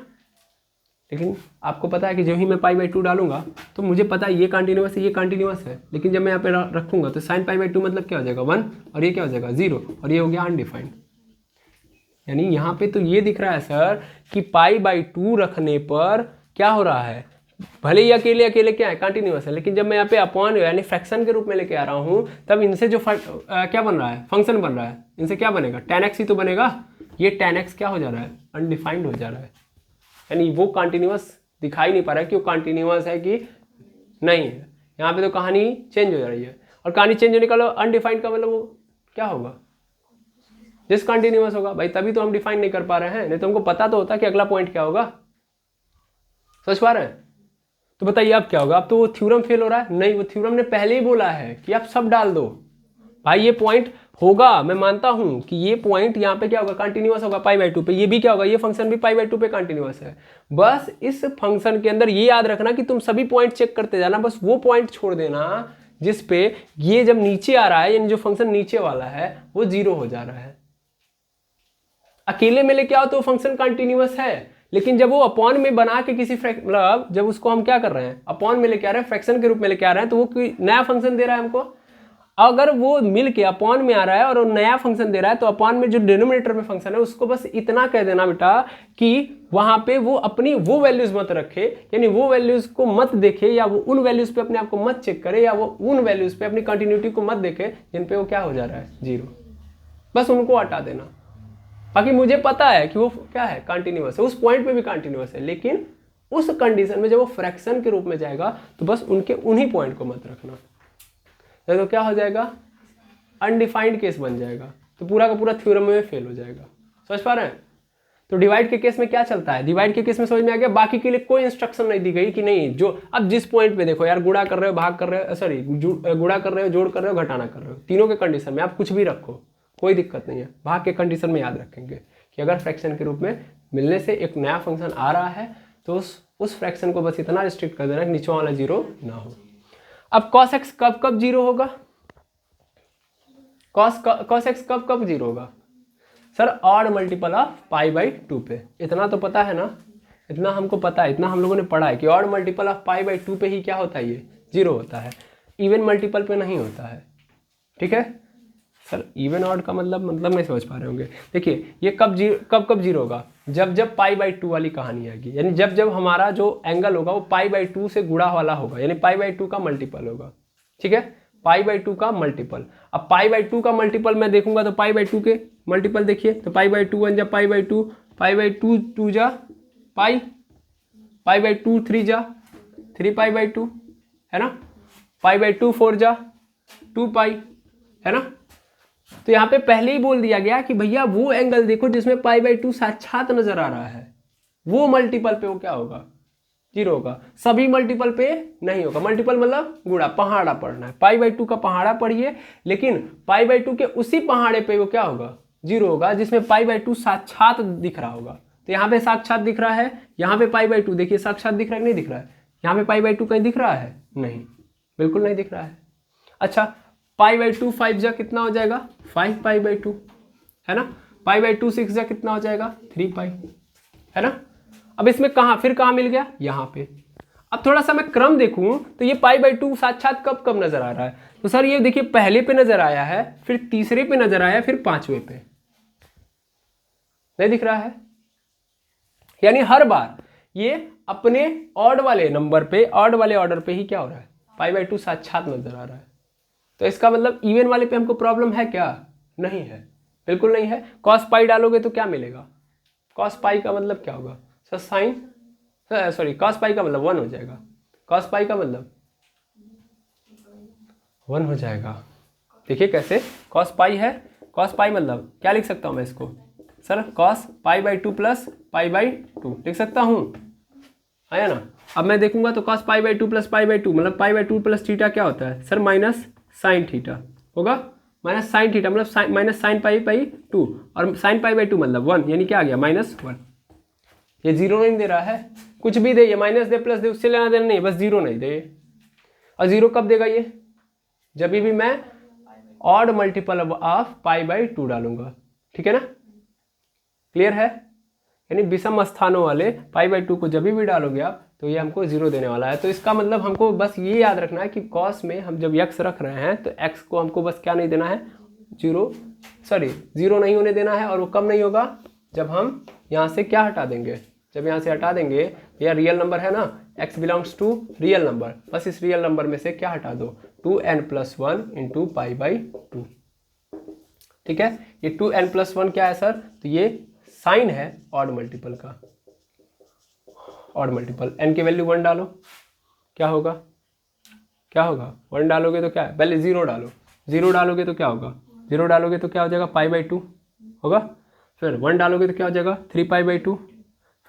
लेकिन आपको पता है कि जब ही मैं π/2 डालूंगा तो मुझे पता है ये कंटिन्यूअस है, ये कंटिन्यूअस है। लेकिन जब मैं यहाँ पे रखूंगा तो sin π/2 मतलब क्या हो जाएगा, 1, और ये क्या हो जाएगा 0, और ये हो गया अनडिफाइंड। यानी यहाँ पे तो ये दिख रहा है सर कि π/2 रखने पर क्या हो रहा है, भले ही अकेले क्या है, कंटिन्यूअस है। लेकिन जब मैं यहाँ पे अपॉन यानी फ्रैक्शन के रूप में लेके आ रहा हूँ तब इनसे जो क्या बन रहा है, फंक्शन बन रहा है, इनसे क्या बनेगा, tan x ही तो बनेगा। ये tan x क्या हो जा रहा है, अनडिफाइंड हो जा रहा है। यानी वो कंटिन्यूअस दिखाई नहीं पा रहा है कि वो कंटिन्यूअस है कि नहीं है। यहाँ पे तो कहानी चेंज हो जा रही है, और कहानी चेंज होने का अनडिफाइंड का मतलब वो क्या होगा, डिसकंटिन्यूअस होगा। भाई तभी तो हम डिफाइन नहीं कर पा रहे हैं, नहीं तो हमको पता तो होता कि अगला पॉइंट क्या होगा। समझ पा रहे हैं? तो बताइए अब क्या होगा। अब तो वो थ्योरम फेल हो रहा है, नहीं, वो थ्योरम ने पहले ही बोला है कि आप सब डाल दो, भाई ये पॉइंट होगा, मैं मानता हूं कि ये पॉइंट यहाँ पे क्या होगा, कंटिन्यूअस होगा π/2 पे। ये भी क्या होगा, ये फंक्शन भी π/2 पे कंटिन्यूअस है। बस इस फंक्शन के अंदर ये याद रखना कि तुम सभी पॉइंट चेक करते जाना, बस वो पॉइंट छोड़ देना जिस पे ये जब नीचे आ रहा है, यानी जो फंक्शन नीचे वाला है वो 0 हो जा रहा है। अकेले में लेके आओ तो फंक्शन कंटिन्यूअस है, लेकिन जब वो अपॉन में बना के किसी मतलब जब उसको हम क्या कर रहे हैं, अपॉन में लेके आ रहे हैं, फ्रैक्शन के रूप में लेके आ रहे हैं, तो वो कोई नया फंक्शन दे रहा है हमको। अगर वो मिल के अपॉन में आ रहा है और वो नया फंक्शन दे रहा है, तो अपॉन में जो डिनोमिनेटर में फंक्शन है उसको बस इतना कह देना बेटा कि वहां पे वो अपनी वो वैल्यूज मत रखे, यानी वो वैल्यूज को मत देखे, या वो उन वैल्यूज पे अपने आप को मत चेक करे, या वो उन वैल्यूज पे अपनी कंटिन्यूटी को मत देखे जिन पे वो क्या हो जा रहा है, 0। बस उनको हटा देना। बाकी मुझे पता है कि वो क्या है, कंटिन्यूअस है, उस पॉइंट पे भी कंटिन्यूअस है, लेकिन उस कंडीशन में जब वो फ्रैक्शन के रूप में जाएगा तो बस उनके उन्हीं पॉइंट को मत रखना, तो क्या हो जाएगा, अनडिफाइंड केस बन जाएगा, तो पूरा का पूरा थ्योरम में फेल हो जाएगा। समझ पा रहे हैं? तो डिवाइड के केस में क्या चलता है, डिवाइड के केस में समझ में आ गया। बाकी के लिए कोई इंस्ट्रक्शन नहीं दी गई कि नहीं, जो अब जिस पॉइंट पे देखो यार, गुणा कर रहे हो, भाग कर रहे हो, सॉरी गुणा कर रहे हो, जोड़ कर रहे हो, घटाना कर रहे हो, तीनों के कंडीशन में आप कुछ भी रखो, कोई दिक्कत नहीं है। भाग के कंडीशन में याद रखेंगे कि अगर फ्रैक्शन के रूप में मिलने से एक नया फंक्शन आ रहा है तो उस फ्रैक्शन को बस इतना रिस्ट्रिक्ट कर देना कि नीचे वाला 0 ना हो। अब cos x कब 0 होगा, cos x कब 0 होगा सर, ऑड मल्टीपल ऑफ π/2 पे। इतना तो पता है ना, इतना हमको पता है, इतना हम लोगों ने पढ़ा है कि ऑड मल्टीपल ऑफ π/2 पे ही क्या होता है, ये 0 होता है, इवन मल्टीपल पे नहीं होता है। ठीक है सर, इवन ऑड का मतलब नहीं समझ पा रहे होंगे। देखिए ये कब 0 होगा, जब π/2 वाली कहानी आएगी, यानी जब हमारा जो एंगल होगा वो π/2 से गुणा वाला होगा, यानी π/2 का मल्टीपल होगा। ठीक है, π/2 का मल्टीपल। अब π/2 का मल्टीपल मैं देखूंगा तो π/2 के मल्टीपल देखिए, तो π/2 1 जा π/2, π/2 2 जा पाई, π/2 3 जा 3π/2 है ना, π/2 4 जा 2π है ना। तो यहाँ पे पहले ही बोल दिया गया कि भैया वो एंगल देखो जिसमें π/2 साक्षात नजर आ रहा है, वो मल्टीपल पे वो क्या होगा, 0 होगा। सभी मल्टीपल पे नहीं होगा, मल्टीपल मतलब गुणा, पहाड़ा पढ़ना है, π/2 का पहाड़ा पढ़िए, लेकिन π/2 के उसी पहाड़े पे वो क्या होगा, 0 होगा, जिसमें π/2 साक्षात दिख रहा होगा। तो यहाँ पे साक्षात दिख रहा है, यहाँ पे π/2 देखिए साक्षात दिख रहा है कि नहीं दिख रहा है, यहाँ पे π/2 कहीं दिख रहा है, नहीं, बिल्कुल नहीं दिख रहा है। अच्छा π/2 5 जा कितना हो जाएगा, 5π/2 है ना, π/2 6 जा कितना हो जाएगा, 3π है ना। अब इसमें कहाँ मिल गया, यहाँ पे। अब थोड़ा सा मैं क्रम देखूं तो ये π/2 साक्षात कब नजर आ रहा है, तो सर ये देखिए पहले पे नजर आया है, फिर तीसरे पे नजर आया, फिर पांचवे पे नहीं दिख रहा है, यानी हर बार ये अपने ऑड वाले नंबर पे, ऑड वाले ऑर्डर पे ही क्या हो रहा है, π/2 साक्षात नजर आ रहा है। तो इसका मतलब इवन वाले पे हमको प्रॉब्लम है क्या, नहीं है, बिल्कुल नहीं है। cos π डालोगे तो क्या मिलेगा, cos π का मतलब क्या होगा सर, साइन, सॉरी cos π का मतलब 1 हो जाएगा, cos π का मतलब 1 हो जाएगा। देखिए कैसे, cos π है, cos π मतलब क्या लिख सकता हूँ मैं इसको सर, cos π/2 प्लस π/2 लिख सकता हूँ, आया ना। अब मैं देखूंगा तो cos π/2 प्लस π/2 मतलब π/2 प्लस थीटा क्या होता है सर, माइनस साइन थीटा होगा, माइनस साइन थीटा मतलब माइनस साइन π/2, और साइन π/2 मतलब 1, यानी क्या आ गया, -1। ये 0 नहीं दे रहा है, कुछ भी दे, ये माइनस दे प्लस दे, उससे लेना देना नहीं, बस 0 नहीं दे। और 0 कब देगा ये, जब भी मैं ऑड मल्टीपल ऑफ π/2 डालूंगा, ठीक है ना, क्लियर है। यानी विषम स्थानों वाले π/2 को जब भी डालोगे आप तो ये हमको 0 देने वाला है। तो इसका मतलब हमको बस ये याद रखना है कि cos में हम जब x रख रहे हैं तो x को हमको बस क्या नहीं देना है, 0 नहीं होने देना है। और वो कब नहीं होगा, जब हम यहाँ से क्या हटा देंगे, जब यहाँ से हटा देंगे, यह रियल नंबर है ना, x belongs to real number, बस इस रियल नंबर में से क्या हटा दो, 2n+1 इंटू π/2। ठीक है, ये 2n+1 क्या है सर, तो ये साइन है ऑड मल्टीपल का, ऑड मल्टीपल, n की वैल्यू 1 डालो, क्या होगा, 1 डालोगे तो क्या है, पहले 0 डालो, 0 डालोगे तो क्या होगा, 0 डालोगे तो क्या हो जाएगा, π/2 होगा, फिर 1 डालोगे तो क्या हो जाएगा, 3π/2,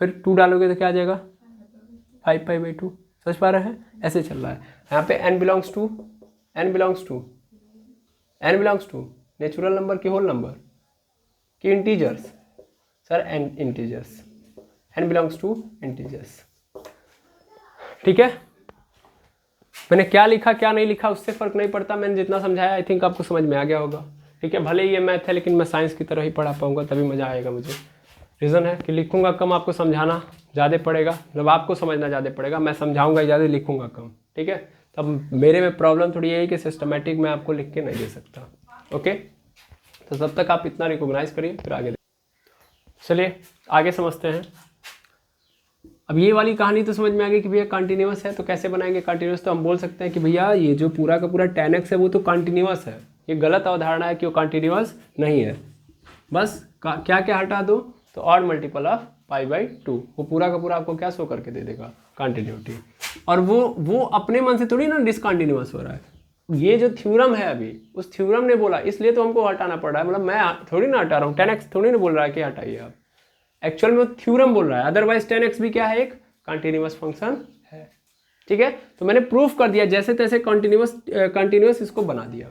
फिर 2 डालोगे तो क्या आ जाएगा, 5π/2। समझ पा रहे हैं, ऐसे चल रहा है। यहाँ पे n belongs to n belongs to natural number की होल नंबर कि integers, sir n integers, n belongs to integers. ठीक है, मैंने क्या लिखा क्या नहीं लिखा उससे फर्क नहीं पड़ता, मैंने जितना समझाया आई थिंक आपको समझ में आ गया होगा। ठीक है, भले ही ये मैथ है लेकिन मैं साइंस की तरह ही पढ़ा पाऊंगा, तभी मज़ा आएगा मुझे। रीज़न है कि लिखूंगा कम, आपको समझाना ज़्यादा पड़ेगा, जब आपको समझना ज़्यादा पड़ेगा, मैं समझाऊंगा ज़्यादा, लिखूंगा कम। ठीक है, तब मेरे में प्रॉब्लम थोड़ी यही कि सिस्टमेटिक मैं आपको लिख के नहीं दे सकता। ओके, तो तब तक आप इतना रिकॉग्नाइज करिए, फिर आगे चलिए आगे समझते हैं। अब ये वाली कहानी तो समझ में आ गई कि भैया कंटिन्यूअस है, तो कैसे बनाएंगे कंटिन्यूअस। तो हम बोल सकते हैं कि भैया ये जो पूरा का पूरा 10x है वो तो कंटिन्यूअस है। ये गलत अवधारणा है कि वो कंटिन्यूअस नहीं है। बस क्या क्या हटा दो, तो ऑड मल्टीपल ऑफ π/2, वो पूरा का पूरा आपको क्या शो करके दे देगा, कंटिन्यूटी। और वो अपने मन से थोड़ी ना डिसकंटिन्यूअस हो रहा है। ये जो थ्योरम है अभी, उस थ्योरम ने बोला, इसलिए तो हमको हटाना पड़ रहा है। मतलब मैं थोड़ी ना हटा रहा हूँ, 10x थोड़ी ना बोल रहा है कि हटाइए आप, एक्चुअल में थ्योरम बोल रहा है। अदरवाइज 10x भी क्या है, एक कंटिन्यूअस फंक्शन है। ठीक है, तो मैंने प्रूफ कर दिया, जैसे तैसे कंटिन्यूअस इसको बना दिया,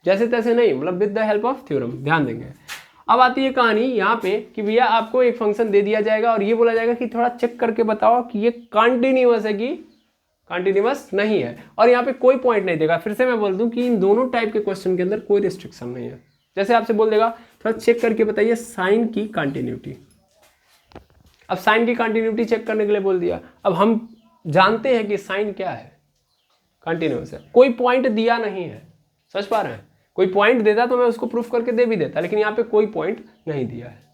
जैसे तैसे नहीं, मतलब with the help of theorem. ध्यान देंगे। अब आती है कहानी यहाँ पे कि भैया आपको एक फंक्शन दे दिया जाएगा और ये बोला जाएगा कि थोड़ा चेक करके बताओ कि ये कंटिन्यूअस है कि कंटिन्यूअस नहीं है, और यहाँ पे कोई पॉइंट नहीं देगा। फिर से मैं बोल दूं कि इन दोनों टाइप के क्वेश्चन के अंदर कोई रिस्ट्रिक्शन नहीं है। जैसे आपसे बोल देगा थोड़ा चेक करके बताइए साइन की कंटिन्यूटी। अब साइन की कंटिन्यूटी चेक करने के लिए बोल दिया। अब हम जानते हैं कि साइन क्या है, कंटिन्यूअस है, कोई पॉइंट दिया नहीं है। समझ पा रहे हैं, कोई पॉइंट देता तो मैं उसको प्रूफ करके दे भी देता, लेकिन यहाँ पे कोई पॉइंट नहीं दिया है।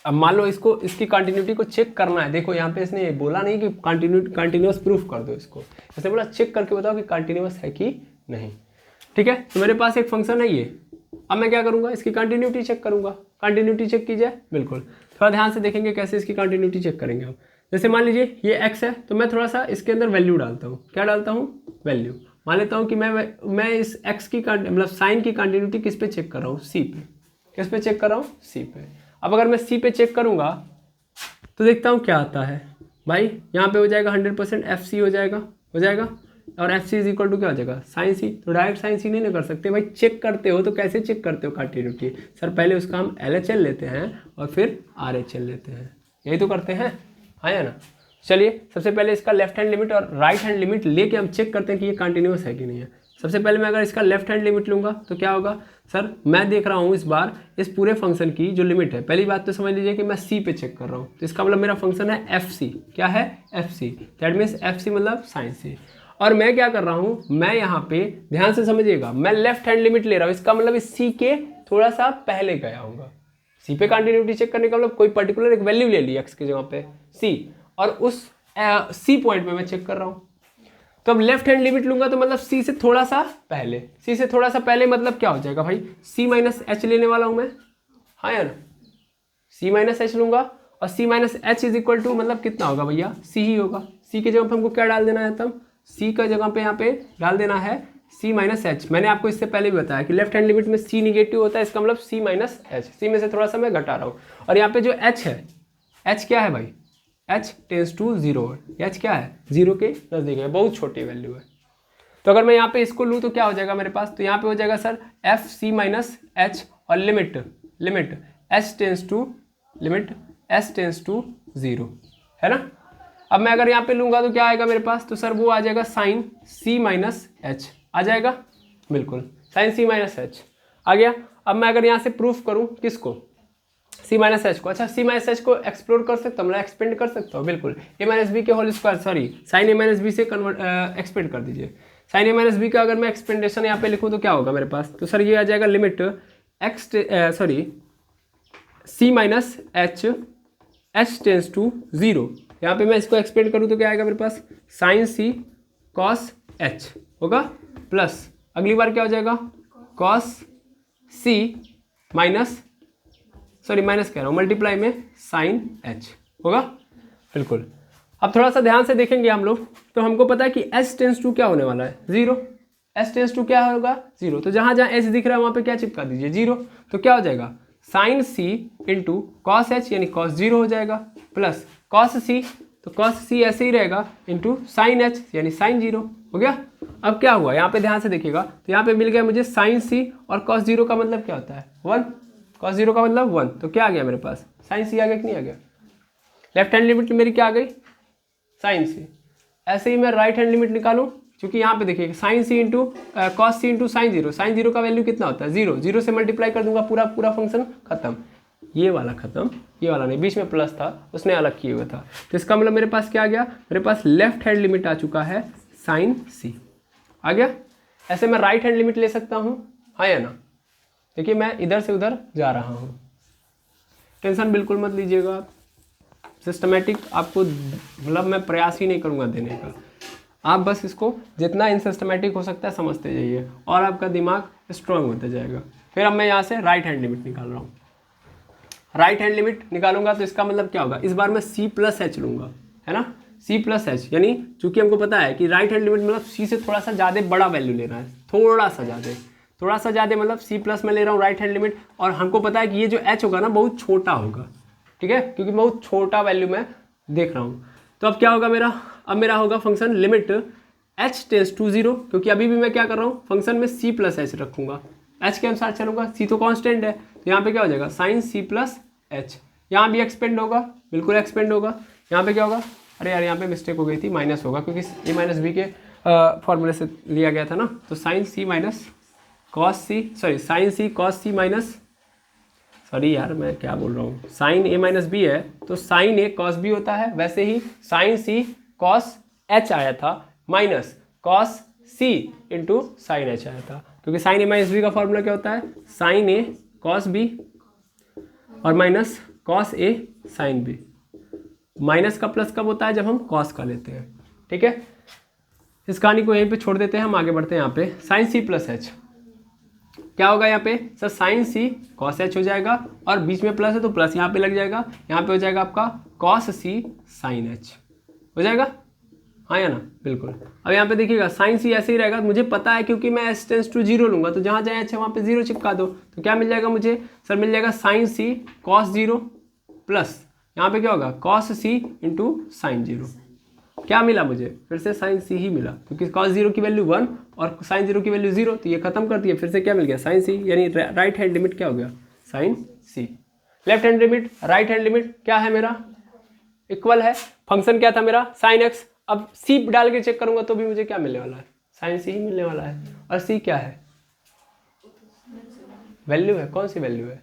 अब मान लो इसकी कंटिन्यूटी को चेक करना है। देखो यहाँ पे इसने बोला नहीं कि कंटिन्यूअस प्रूफ कर दो इसको, इसने बोला चेक करके बताओ कि कंटिन्यूअस है कि नहीं। ठीक है, तो मेरे पास एक फंक्शन है ये। अब मैं क्या करूंगा, इसकी कंटिन्यूटी चेक करूंगा। कंटिन्यूटी चेक कीजिए, बिल्कुल थोड़ा ध्यान से देखेंगे कैसे इसकी कंटिन्यूटी चेक करेंगे हम। जैसे मान लीजिए ये x है, तो मैं थोड़ा सा इसके अंदर वैल्यू डालता हूँ। क्या डालता हूँ, वैल्यू। मान लेता हूँ कि मैं इस x की मतलब साइन की कंटिन्यूटी किस पे चेक कर रहा हूँ, c पे। किस पे चेक कर रहा हूँ, c पे। अब अगर मैं c पे चेक करूँगा तो देखता हूँ क्या आता है भाई। यहाँ पे हो जाएगा 100% fc हो जाएगा, और f c is equal to क्या हो जाएगा, साइन सी। तो डायरेक्ट साइन सी नहीं ना कर सकते भाई, चेक करते हो तो कैसे चेक करते हो कंटिन्यूटी। सर पहले उसका हम LHL लेते हैं और फिर RHL लेते हैं, यही तो करते हैं, हाँ या ना। चलिए सबसे पहले इसका लेफ्ट हैंड लिमिट और राइट हैंड लिमिट लेके हम चेक करते हैं कि ये कंटिन्यूअस है कि नहीं है। सबसे पहले मैं अगर इसका लेफ्ट हैंड लिमिट लूँगा तो क्या होगा, सर मैं देख रहा हूँ इस बार इस पूरे फंक्शन की जो लिमिट है। पहली बात तो समझ लीजिए कि मैं सी पे चेक कर रहा हूँ, तो इसका मतलब मेरा फंक्शन है एफ सी। क्या है, f c. That means f c मतलब साइन सी। और मैं क्या कर रहा हूँ, मैं यहाँ पे ध्यान से समझिएगा, मैं लेफ्ट हैंड लिमिट ले रहा हूँ। इसका मतलब इस सी के थोड़ा सा पहले गया होगा। सी पे कंटिन्यूटी चेक करने का मतलब कोई पर्टिकुलर एक वैल्यू ले ली एक्स की जगह पे सी, और उस सी पॉइंट पे मैं चेक कर रहा हूँ। तो अब लेफ्ट हैंड लिमिट लूंगा तो मतलब सी से थोड़ा सा पहले, सी से थोड़ा सा पहले मतलब क्या हो जाएगा भाई, सी माइनस एच लेने वाला हूं मैं, हाँ यार, सी माइनस एच लूंगा और C minus H is equal to मतलब कितना होगा भैया, सी ही होगा। सी के जगह पे हमको क्या डाल देना है, तब सी का जगह पे यहाँ पे डाल देना है सी माइनस एच। मैंने आपको इससे पहले भी बताया कि लेफ्ट हैंड लिमिट में सी निगेटिव होता है, इसका मतलब सी माइनस एच, सी में से थोड़ा सा मैं घटा रहा हूँ। और यहाँ पे जो एच है, एच क्या है भाई, h टेंस टू 0 है। h क्या है, 0 के नज़दीक है, बहुत छोटी वैल्यू है। तो अगर मैं यहाँ पे इसको लूँ तो क्या हो जाएगा मेरे पास, तो यहाँ पे हो जाएगा sir f c minus h और लिमिट h टेंस टू 0 है ना। अब मैं अगर यहाँ पे लूँगा तो क्या आएगा मेरे पास, तो सर वो आ जाएगा साइन c माइनस एच आ जाएगा, बिल्कुल साइन c माइनस एच आ गया। अब मैं अगर यहाँ से प्रूफ करूँ किसको, सी माइनस एच को। अच्छा सी माइनस एच को एक्सप्लोर कर सकता हूँ, मतलब एक्सपेंड कर सकता हूँ, बिल्कुल ए माइनस बी के होल स्क्वायर, सॉरी साइन ए माइनस बी से कन्वर्ट एक्सपेंड कर दीजिए। साइन ए माइनस बी का अगर मैं एक्सपेंडेशन यहाँ पे लिखूँ तो क्या होगा मेरे पास, तो सर ये आ जाएगा limit x c minus h tends to 0। यहाँ पे मैं इसको एक्सपेंड करूँ तो क्या आएगा मेरे पास, साइन सी कॉस एच होगा, प्लस अगली बार क्या हो जाएगा, कॉस सी माइनस माइनस कह रहा हूँ, मल्टीप्लाई में साइन एच होगा, बिल्कुल। अब थोड़ा सा ध्यान से देखेंगे हम लोग, तो हमको पता है कि एच टेंस टू क्या होने वाला है, 0। एच टेंस टू क्या होगा, 0। तो जहाँ जहाँ एच दिख रहा है वहाँ पे क्या चिपका दीजिए, 0। तो क्या हो जाएगा, साइन सी इंटू कॉस एच यानी कॉस 0 हो जाएगा, प्लस कॉस सी, तो कॉस सी ऐसे ही रहेगा, इंटू साइन एच यानी साइन 0 हो गया। अब क्या हुआ यहाँ पे ध्यान से देखिएगा, तो यहाँ पे मिल गया मुझे साइन सी, और कॉस जीरो का मतलब क्या होता है 1, कॉस जीरो का मतलब 1, तो क्या आ गया मेरे पास साइन सी आ गया कि नहीं आ गया। लेफ्ट हैंड लिमिट मेरी क्या आ गई साइन सी। ऐसे ही मैं राइट हैंड लिमिट निकालूं, क्योंकि यहाँ पे देखिए साइन सी इंटू कॉस सी इंटू साइन जीरो का वैल्यू कितना होता है 0, 0 से मल्टीप्लाई कर दूंगा पूरा पूरा फंक्शन खत्म। ये वाला खत्म, ये वाला नहीं, बीच में प्लस था उसने अलग किया हुआ था। तो इसका मतलब मेरे पास क्या आ गया, मेरे पास लेफ्ट हैंड लिमिट आ चुका है साइन सी आ गया। ऐसे मैं राइट हैंड लिमिट ले सकता हूँ, हाँ या ना। देखिए मैं इधर से उधर जा रहा हूँ, टेंशन बिल्कुल मत लीजिएगा, सिस्टमेटिक आपको मतलब मैं प्रयास ही नहीं करूँगा देने का, आप बस इसको जितना इनसिस्टमेटिक हो सकता है समझते जाइए और आपका दिमाग स्ट्रांग होता जाएगा। फिर अब मैं यहाँ से राइट हैंड लिमिट निकाल रहा हूँ। राइट हैंड लिमिट निकालूंगा तो इसका मतलब क्या होगा, इस बार मैं सी प्लस एच लूँगा, है ना, सी प्लस एच, यानी चूंकि हमको पता है कि राइट हैंड लिमिट मतलब सी से थोड़ा सा ज़्यादा बड़ा वैल्यू लेना है, थोड़ा सा ज़्यादा मतलब सी प्लस में ले रहा हूँ राइट हैंड लिमिट, और हमको पता है कि ये जो एच होगा ना बहुत छोटा होगा, ठीक है, क्योंकि बहुत छोटा वैल्यू मैं देख रहा हूँ। तो अब क्या होगा मेरा, अब मेरा होगा function limit h tends to 0, क्योंकि अभी भी मैं क्या कर रहा हूँ फंक्शन में सी प्लस एच रखूँगा, एच के अनुसार चलूँगा, सी तो कॉन्स्टेंट है, तो यहाँ पे क्या हो जाएगा साइन सी प्लस एच, यहाँ भी एक्सपेंड होगा, बिल्कुल एक्सपेंड होगा। यहाँ पे क्या होगा, अरे यार यहाँ पे मिस्टेक हो गई थी, माइनस होगा क्योंकि ए माइनस बी के फॉर्मूले से लिया गया था ना, तो साइन सी माइनस कॉस सी, सॉरी साइन सी कॉस सी माइनस, सॉरी यार मैं क्या बोल रहा हूँ, साइन ए माइनस बी है तो साइन ए कॉस बी होता है, वैसे ही साइन सी कॉस एच आया था माइनस कॉस सी इंटू साइन एच आया था, क्योंकि साइन ए माइनस बी का फॉर्मूला क्या होता है साइन ए कॉस बी और minus cos A sine B. Minus का प्लस कब होता है, जब हम कॉस का लेते हैं, ठीक है। इस कहानी को यहीं पे छोड़ देते हैं, हम आगे बढ़ते हैं। यहाँ पे साइन सी प्लस एच क्या होगा, यहाँ पे सर साइन सी कॉस एच हो जाएगा, और बीच में प्लस है तो प्लस यहाँ पे लग जाएगा, यहाँ पे हो जाएगा आपका कॉस सी साइन एच हो जाएगा, हाँ या ना, बिल्कुल। अब यहाँ पे देखिएगा साइन सी ऐसे ही रहेगा, मुझे पता है क्योंकि मैं एच टेंड्स टू 0 लूँगा, तो जहाँ जाए अच्छा वहाँ पे 0 चिपका दो, तो क्या मिल जाएगा मुझे, सर मिल जाएगा साइन सी कॉस 0 प्लस यहाँ पे क्या होगा कॉस सी इंटू साइन 0। क्या मिला मुझे, फिर से साइन सी ही मिला, क्योंकि कॉस 0 की वैल्यू 1 और साइन 0 की वैल्यू 0, तो ये खत्म कर दिया, फिर से क्या मिल गया साइन सी, यानी राइट हैंड लिमिट क्या हो गया sine C. Left hand limit right hand limit क्या है मेरा, इक्वल है, फंक्शन क्या था मेरा साइन एक्स, अब सी डाल के चेक करूंगा तो भी मुझे क्या मिलने वाला है साइन सी ही मिलने वाला है, और सी क्या है वैल्यू है, कौन सी वैल्यू है,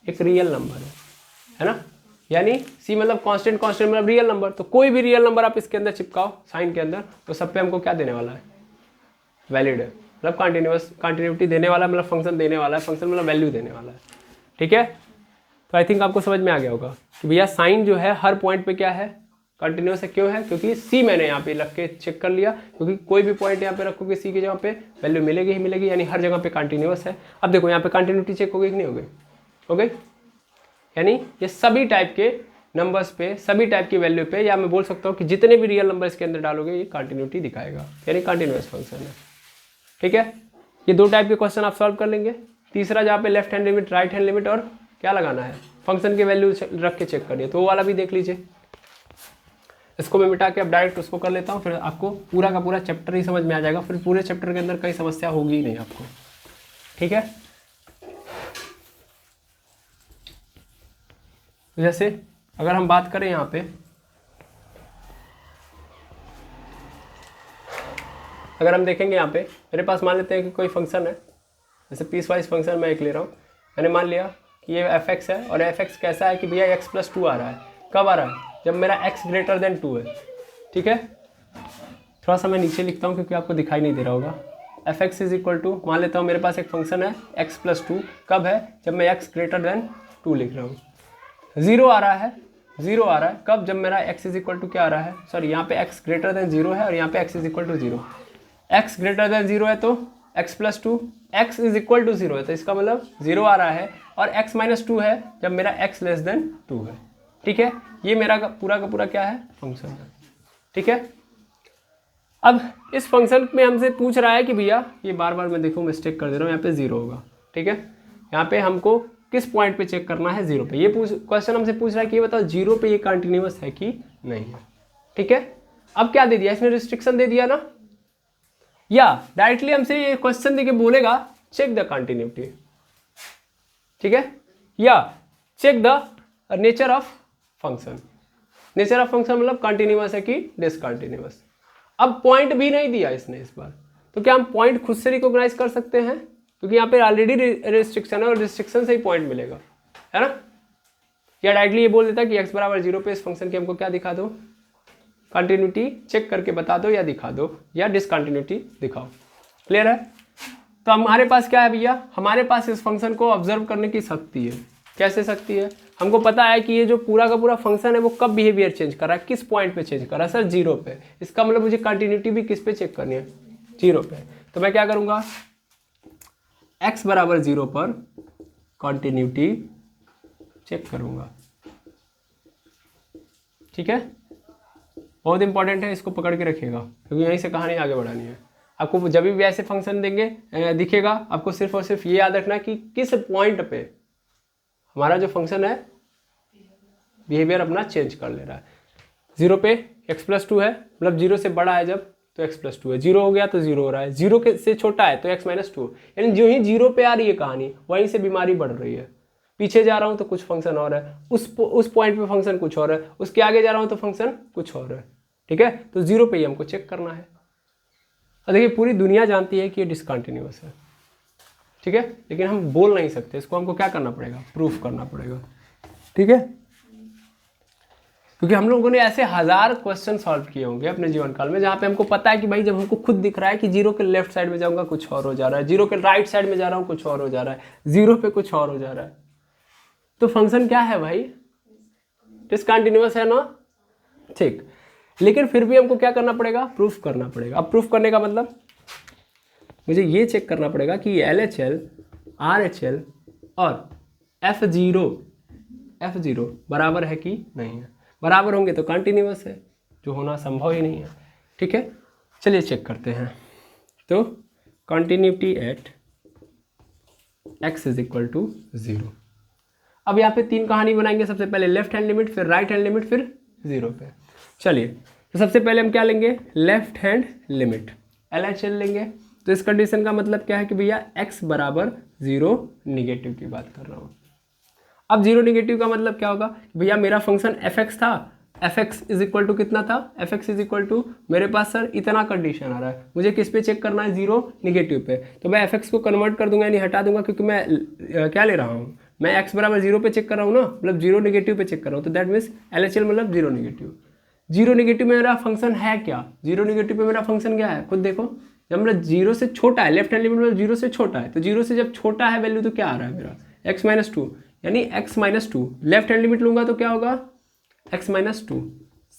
एक रियल नंबर है ना, यानी सी मतलब कांस्टेंट, कांस्टेंट मतलब रियल नंबर, तो कोई भी रियल नंबर आप इसके अंदर चिपकाओ साइन के अंदर, तो सब पे हमको क्या देने वाला है वैलिड है, मतलब कंटिन्यूटी देने वाला, मतलब फंक्शन देने वाला है, फंक्शन मतलब वैल्यू देने वाला है, ठीक है। तो आई थिंक आपको समझ में आ गया होगा कि भैया साइन जो है हर पॉइंट पे क्या है कंटिन्यूस है, क्यों है, क्योंकि सी मैंने यहाँ पे रख के चेक कर लिया, क्योंकि कोई भी पॉइंट यहाँ पे रखोगे सी की जगह पे वैल्यू मिलेगी ही मिलेगी, यानी हर जगह पे कंटिन्यूस है। अब देखो यहाँ पे कंटिन्यूटी चेक हो गई कि नहीं हो गई, हो गई, यानी ये सभी टाइप के नंबर्स पे, सभी टाइप की वैल्यू पे, या मैं बोल सकता हूँ कि जितने भी रियल नंबर इसके अंदर डालोगे ये कंटिन्यूटी दिखाएगा, यानी कंटिन्यूस फंक्शन है, ठीक है। ये दो टाइप के क्वेश्चन आप सॉल्व कर लेंगे। तीसरा जहाँ पे left hand limit right hand limit और क्या लगाना है फंक्शन की वैल्यू रख के चेक करिए, तो वो वाला भी देख लीजिए। इसको मैं मिटा के अब डायरेक्ट उसको कर लेता हूँ, फिर आपको पूरा का पूरा चैप्टर ही समझ में आ जाएगा, फिर पूरे चैप्टर के अंदर कई समस्या होगी ही नहीं आपको, ठीक है। जैसे अगर हम बात करें यहाँ पे, अगर हम देखेंगे यहाँ पे मेरे पास मान लेते हैं कि कोई फंक्शन है, जैसे पीस वाइज फंक्शन मैं एक ले रहा हूँ, मैंने मान लिया कि ये fx है, और fx कैसा है कि भैया x+2 आ रहा है, कब आ रहा है जब मेरा x ग्रेटर देन 2 है, ठीक है। थोड़ा सा मैं नीचे लिखता हूँ क्योंकि आपको दिखाई नहीं दे रहा होगा। fx इज इक्वल टू, मान लेता हूँ मेरे पास एक फंक्शन है x+2, कब है जब मैं x ग्रेटर देन 2 लिख रहा हूँ। 0 आ रहा है, 0 आ रहा है कब, जब मेरा x इज इक्वल टू क्या आ रहा है, सॉरी यहाँ पे x ग्रेटर देन 0 है और यहाँ पे x is equal to 0। x greater than 0 है तो x+2, x is equal to 0 है तो इसका मतलब 0 आ रहा है, और x-2 है जब मेरा x लेस देन 2 है, ठीक है। ये मेरा पूरा का पूरा क्या है फंक्शन है, ठीक है। अब इस फंक्शन में हमसे पूछ रहा है कि भैया ये बार बार मैं देखो मिस्टेक कर दे रहा हूँ, यहाँ पे 0 होगा, ठीक है। यहाँ पे हमको किस पॉइंट पे चेक करना है, 0 पे। ये क्वेश्चन हमसे पूछ रहा है कि ये बताओ 0 पे ये कंटिन्यूअस है कि नहीं है, ठीक है। अब क्या दे दिया इसने, रिस्ट्रिक्शन दे दिया ना, या डायरेक्टली हमसे ये क्वेश्चन देके बोलेगा चेक द कंटिन्यूटी, ठीक है, या check the nature of function. Nature of function मतलब कंटिन्यूअस है कि डिसकंटिन्यूअस। अब पॉइंट भी नहीं दिया इसने इस बार, तो क्या हम पॉइंट खुद से रिकॉग्नाइज कर सकते हैं, क्योंकि यहाँ पे ऑलरेडी रिस्ट्रिक्शन है और रिस्ट्रिक्शन से ही पॉइंट मिलेगा, है ना। या डायरेक्टली ये बोल देता कि x बराबर 0 पे इस फंक्शन की हमको क्या दिखा दो, कंटिन्यूटी चेक करके बता दो, या दिखा दो, या डिसकंटिन्यूटी दिखाओ। क्लियर है। तो हमारे पास क्या है भैया, हमारे पास इस फंक्शन को ऑब्जर्व करने की शक्ति है। कैसे शक्ति है, हमको पता है कि ये जो पूरा का पूरा फंक्शन है वो कब बिहेवियर चेंज कर रहा है, किस पॉइंट पे चेंज कर रहा है, सर 0 पे। इसका मतलब मुझे कंटिन्यूटी भी किस पे चेक करनी है, 0 पे। तो मैं क्या करूँगा, x बराबर 0 पर कंटिन्यूटी चेक करूँगा, ठीक है। बहुत इंपॉर्टेंट है, इसको पकड़ के रखिएगा, क्योंकि यहीं से कहानी आगे बढ़ानी है। आपको जब भी ऐसे फंक्शन देंगे दिखेगा, आपको सिर्फ और सिर्फ ये याद रखना कि किस पॉइंट पे हमारा जो फंक्शन है बिहेवियर अपना चेंज कर ले रहा है। 0 पे x+2 है, मतलब 0 से बड़ा है जब तो x+2 है, 0 हो गया तो 0 हो रहा है, 0 से छोटा है तो x-2। यानी जो ही 0 पे आ रही है कहानी, वहीं से बीमारी बढ़ रही है। पीछे जा रहा हूँ तो कुछ फंक्शन और है, उस पॉइंट पे फंक्शन कुछ और है, उसके आगे जा रहा हूँ तो फंक्शन कुछ और है, ठीक है। तो 0 पे ही हमको चेक करना है। और देखिए पूरी दुनिया जानती है कि ये डिसकंटिन्यूअस है, ठीक है, लेकिन हम बोल नहीं सकते, इसको हमको क्या करना पड़ेगा, प्रूफ करना पड़ेगा, ठीक है। क्योंकि हम लोगों ने ऐसे 1000 क्वेश्चन सॉल्व किए होंगे अपने जीवन काल में, जहाँ पे हमको पता है कि भाई जब हमको खुद दिख रहा है कि 0 के लेफ्ट साइड में जाऊंगा कुछ और हो जा रहा है, 0 के राइट साइड में जा रहा हूँ कुछ और हो जा रहा है, 0 पे कुछ और हो जा रहा है, तो फंक्शन क्या है भाई, डिसकंटिन्यूअस है ना, ठीक। लेकिन फिर भी हमको क्या करना पड़ेगा, प्रूफ करना पड़ेगा। अब प्रूफ करने का मतलब मुझे ये चेक करना पड़ेगा कि LHL, RHL और F0 बराबर है कि नहीं है। बराबर होंगे तो कंटिन्यूअस है, जो होना संभव ही नहीं है, ठीक है। चलिए चेक करते हैं। तो continuity at x is equal to 0। अब यहाँ पे 3 कहानी बनाएंगे, सबसे पहले लेफ्ट हैंड लिमिट, फिर राइट हैंड लिमिट, फिर 0 पे। चलिए तो सबसे पहले हम क्या लेंगे, लेफ्ट हैंड लिमिट LHL लेंगे। तो इस कंडीशन का मतलब क्या है कि भैया x बराबर 0 निगेटिव की बात कर रहा हूँ। अब 0 निगेटिव का मतलब क्या होगा, भैया मेरा फंक्शन fx था, fx इज इक्वल टू कितना था, fx इज इक्वल टू मेरे पास सर इतना कंडीशन आ रहा है, मुझे किस पे चेक करना है, 0 निगेटिव पे। तो मैं fx को कन्वर्ट कर दूंगा, यानी हटा दूंगा, क्योंकि मैं क्या ले रहा हूँ, मैं x बराबर 0 पे चेक कर रहा हूँ ना, मतलब 0 निगेटिव पे चेक कर रहा हूँ। तो दैट मीन्स LHL मतलब 0 निगेटिव। 0 निगेटिव में मेरा फंक्शन है क्या, 0 निगेटिव पे मेरा फंक्शन क्या है, खुद देखो। जब मतलब 0 से छोटा है, लेफ्ट हैंड लिमिट में 0 से छोटा है, तो 0 से जब छोटा है वैल्यू तो क्या आ रहा है मेरा, x-2, यानी x-2। लेफ्ट हैंड लिमिट लूंगा तो क्या होगा, x-2।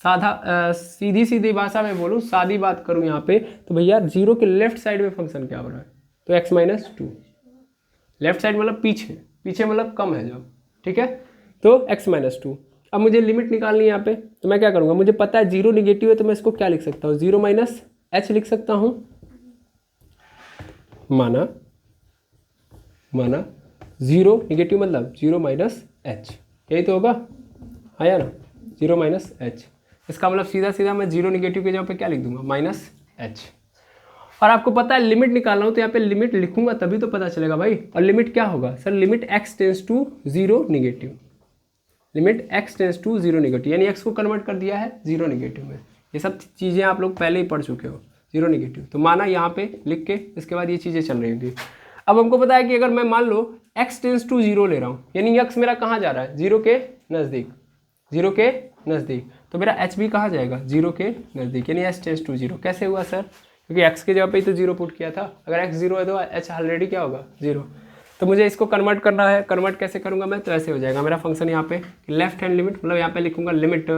साधा सीधी सीधी भाषा में बोलूँ, सादी बात करूँ यहाँ पे, तो भैया 0 के लेफ्ट साइड में फंक्शन क्या हो रहा है, तो x-2। लेफ्ट साइड मतलब पीछे, पीछे मतलब कम है जब, ठीक है, तो x-2। अब मुझे लिमिट निकालनी है यहाँ पे, तो मैं क्या करूँगा, मुझे पता है 0 निगेटिव है, तो मैं इसको क्या लिख सकता हूँ, 0 - h लिख सकता हूँ। माना 0 निगेटिव मतलब 0 - h, यही तो होगा, आया ना, 0 - h। इसका मतलब सीधा सीधा मैं 0 निगेटिव के जगह पे क्या लिख दूंगा, -h। और आपको पता है लिमिट निकालना हो तो यहाँ पे लिमिट लिखूंगा तभी तो पता चलेगा भाई। और लिमिट क्या होगा sir, limit x tends to 0 negative, limit x tends to 0 negative, यानी x को कन्वर्ट कर दिया है 0 निगेटिव में। ये सब चीज़ें आप लोग पहले ही पढ़ चुके हो, 0 निगेटिव। तो माना यहाँ पे लिख के इसके बाद ये चीज़ें चल रही थी। अब हमको पता है कि अगर मैं मान लो x टेंस टू 0 ले रहा हूँ, यानी x मेरा कहाँ जा रहा है, 0 के नज़दीक, 0 के नज़दीक, तो मेरा h भी कहाँ जाएगा, 0 के नज़दीक, यानी h टेंस टू 0। कैसे हुआ सर, क्योंकि x के जगह पे ही तो 0 पुट किया था, अगर x 0 है तो h ऑलरेडी क्या होगा, 0। तो मुझे इसको कन्वर्ट करना है, कन्वर्ट कैसे करूँगा मैं, तो ऐसे हो जाएगा मेरा फंक्शन यहाँ पे लेफ्ट हैंड लिमिट, मतलब यहाँ पे लिखूंगा लिमिट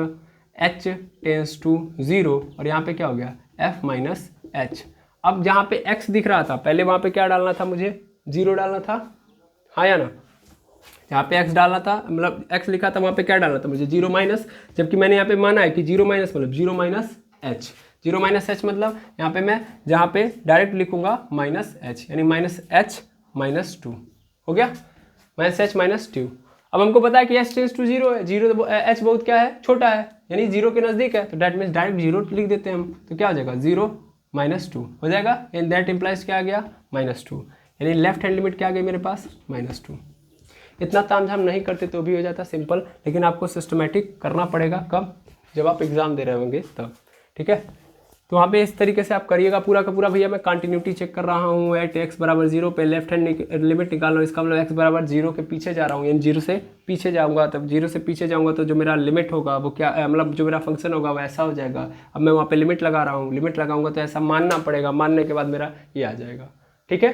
h टेंस टू 0, और यहाँ पे क्या हो गया, f - h। अब जहाँ पे x दिख रहा था पहले, वहाँ पे क्या डालना था, मुझे 0 डालना था, हाँ या ना। यहाँ पे x डालना था, मतलब x लिखा था, वहाँ पे क्या डालना था मुझे, 0 माइनस, जबकि मैंने यहाँ पे माना है कि 0 माइनस मतलब 0 - h। 0 - h मतलब यहाँ पे मैं जहाँ पे डायरेक्ट लिखूंगा -h, यानी -h - 2 हो गया, -h - 2। अब हमको पता है कि h टेंस टू 0 है, 0 तो h बहुत क्या है, छोटा है, यानी 0 के नज़दीक है, तो डैट मीन्स डायरेक्ट 0 लिख देते हैं हम। तो क्या हो जाएगा, 0 -2 हो जाएगा। एंड दैट इम्प्लाइज क्या आ गया, -2, यानी लेफ्ट हैंड लिमिट क्या आ गई मेरे पास, -2। इतना तामझाम नहीं करते तो भी हो जाता सिंपल, लेकिन आपको सिस्टमेटिक करना पड़ेगा कब, जब आप एग्जाम दे रहे होंगे तब, ठीक है। तो वहाँ पे इस तरीके से आप करिएगा पूरा का पूरा। भैया मैं कंटिन्यूटी चेक कर रहा हूँ एट x बराबर 0 पे लेफ्ट हैंड लिमिट निकाल रहा हूँ, इसका मतलब x बराबर 0 के पीछे जा रहा हूँ, यानी 0 से पीछे जाऊँगा, तब 0 से पीछे जाऊँगा तो जो मेरा लिमिट होगा वो क्या, मतलब जो मेरा फंक्शन होगा वो ऐसा हो जाएगा। अब मैं वहाँ पे लिमिट लगा रहा हूँ, लिमिट लगाऊंगा तो ऐसा मानना पड़ेगा, मानने के बाद मेरा ये आ जाएगा, ठीक है।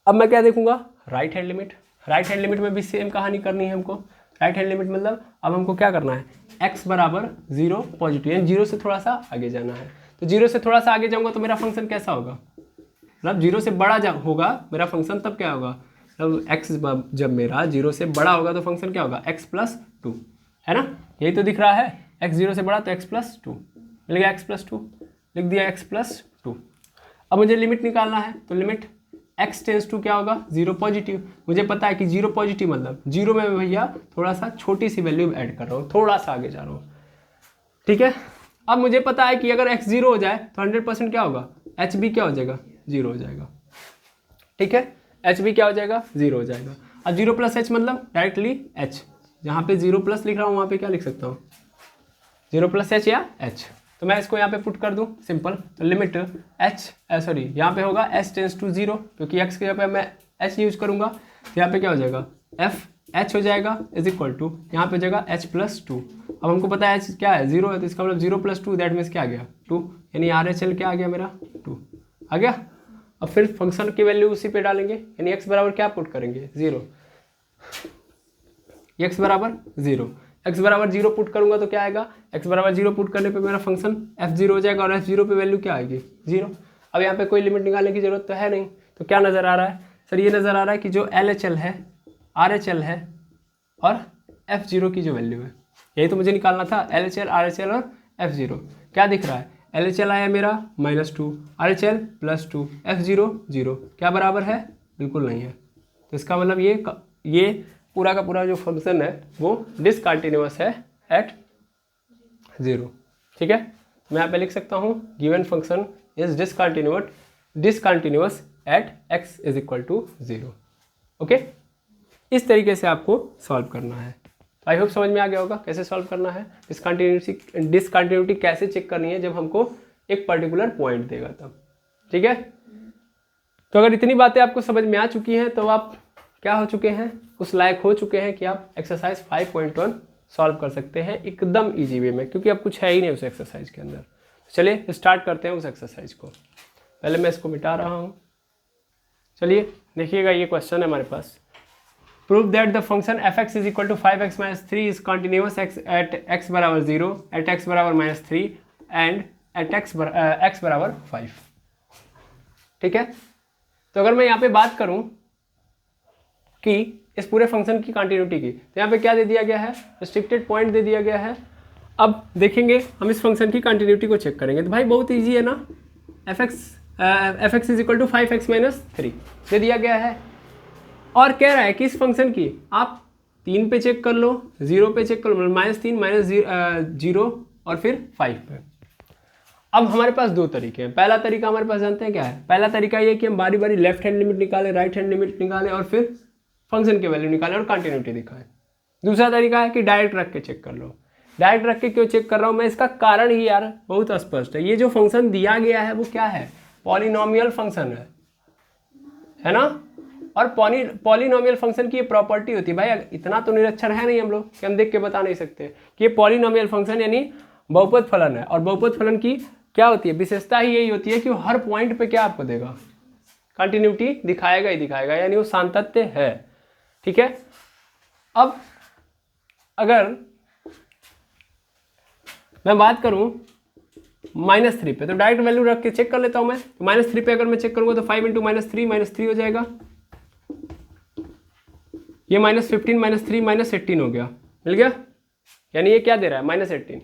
अब मैं क्या देखूँगा, right hand limit. Right hand limit में भी सेम कहानी करनी है हमको। राइट हैंड लिमिट मतलब अब हमको क्या करना है, x बराबर 0 पॉजिटिव, यानी 0 से थोड़ा सा आगे जाना है। तो 0 से थोड़ा सा आगे जाऊंगा तो मेरा फंक्शन कैसा होगा, मतलब 0 से बड़ा होगा मेरा फंक्शन, तब क्या होगा, मतलब x जब मेरा 0 से बड़ा होगा तो फंक्शन क्या होगा, x+2, है ना, यही तो दिख रहा है। x 0 से बड़ा तो x+2 मिल गया, x+2 लिख दिया, x+2। अब मुझे लिमिट निकालना है, तो लिमिट x टेंस टू क्या होगा, 0 पॉजिटिव। मुझे पता है कि 0 पॉजिटिव मतलब 0 में भैया थोड़ा सा छोटी सी वैल्यू ऐड कर रहा हूँ, थोड़ा सा आगे जा रहा हूँ, ठीक है। अब मुझे पता है कि अगर x 0 हो जाए तो 100% क्या होगा, h भी क्या हो जाएगा, 0 हो जाएगा, ठीक है। h भी क्या हो जाएगा, 0 हो जाएगा। अब 0 + h मतलब डायरेक्टली h, जहाँ पे 0+ लिख रहा हूँ वहाँ पे क्या लिख सकता हूँ, 0 + h या h। तो मैं इसको यहाँ पे पुट कर दूँ सिंपल, तो लिमिट यहाँ पे होगा h टेंस टू 0, क्योंकि x के जगह पे मैं h यूज करूँगा, तो यहाँ पे क्या हो जाएगा, f h हो जाएगा इज इक्वल टू, यहाँ पे हो जाएगा h+2। अब हमको पता है h क्या है, 0 है, तो इसका मतलब 0 + 2 दैट मीन्स क्या आ गया, 2, यानी RHL क्या आ गया मेरा, 2 आ गया। अब फिर फंक्शन की वैल्यू उसी पे डालेंगे, यानी x बराबर क्या पुट करेंगे, 0, x बराबर 0, x बराबर 0 पुट करूंगा तो क्या आएगा, x बराबर 0 पुट करने पे मेरा फंक्शन f0 हो जाएगा, और f0 पे वैल्यू क्या आएगी, 0। अब यहाँ पे कोई लिमिट निकालने की जरूरत तो है नहीं, तो क्या नज़र आ रहा है सर, ये नज़र आ रहा है कि जो LHL है, RHL है और f0 की जो वैल्यू है, यही तो मुझे निकालना था, LHL, RHL और f0। क्या दिख रहा है, LHL आया मेरा -2, RHL +2, f0 0, क्या बराबर है, बिल्कुल नहीं है। तो इसका मतलब ये पूरा का पूरा जो फंक्शन है वो डिसकंटिन्यूअस है एट 0, ठीक है। मैं यहाँ पे लिख सकता हूँ given function is discontinuous at x = 0, okay. इस तरीके से आपको सॉल्व करना है। आई होप समझ में आ गया होगा कैसे सॉल्व करना है। डिसकंटिन्यूटी कैसे चेक करनी है, जब हमको एक पर्टिकुलर पॉइंट देगा तब, ठीक है। तो अगर इतनी बातें आपको समझ में आ चुकी हैं तो आप क्या हो चुके हैं, उस लायक हो चुके हैं कि आप एक्सरसाइज 5.1 सॉल्व कर सकते हैं एकदम ईजी वे में, क्योंकि अब कुछ है ही नहीं उस एक्सरसाइज के अंदर। चलिए स्टार्ट करते हैं उस एक्सरसाइज को। पहले मैं इसको मिटा रहा हूँ। चलिए देखिएगा, ये क्वेश्चन है हमारे पास। Prove that the function f(x) = 5x - 3 is continuous at x बराबर 0, एट x बराबर -3 एंड एट x बराबर 5, ठीक है। तो अगर मैं यहाँ पे बात करूँ कि इस पूरे फंक्शन की कंटिन्यूटी की, तो यहाँ पे क्या दे दिया गया है, रिस्ट्रिक्टेड पॉइंट दे दिया गया है। अब देखेंगे हम इस फंक्शन की कंटिन्यूटी को चेक करेंगे, तो भाई बहुत इजी है ना, f(x) = 5x - 3 दे दिया गया है, और कह रहा है कि इस फंक्शन की आप 3 पे चेक कर लो, 0 पे चेक कर लो, -3 -0 और फिर 5 पे। अब हमारे पास दो तरीके हैं। पहला तरीका हमारे पास जानते हैं क्या है, पहला तरीका ये कि हम बारी बारी लेफ्ट हैंड लिमिट निकालें, राइट हैंड लिमिट निकालें और फिर फंक्शन की वैल्यू निकालें और कंटिन्यूटी दिखाएं। दूसरा तरीका है कि डायरेक्ट रख के चेक कर लो। डायरेक्ट रख के क्यों चेक कर रहा हूँ मैं, इसका कारण ही यार बहुत स्पष्ट है। ये जो फंक्शन दिया गया है वो क्या है, पॉलिनोमियल फंक्शन है ना। और पॉलिनोमियल फंक्शन की ये प्रॉपर्टी होती है, भाई इतना तो निरक्षर है नहीं हम लोग कि हम देख के बता नहीं सकते कि ये पॉलिनोमियल फंक्शन यानी बहुपद फलन है। और बहुपद फलन की क्या होती है, विशेषता ही यही होती है कि वो हर पॉइंट पे क्या आपको देगा, कंटिन्यूटी दिखाएगा ही दिखाएगा, यानी वो सातत्य है, ठीक है। अब अगर मैं बात करूं -3 पे, तो डायरेक्ट वैल्यू रख के चेक कर लेता हूं मैं। तो -3 पे अगर मैं चेक करूंगा तो 5 × -3 हो जाएगा, ये -15 -3 -18 हो गया, मिल गया। यानी ये क्या दे रहा है, -18।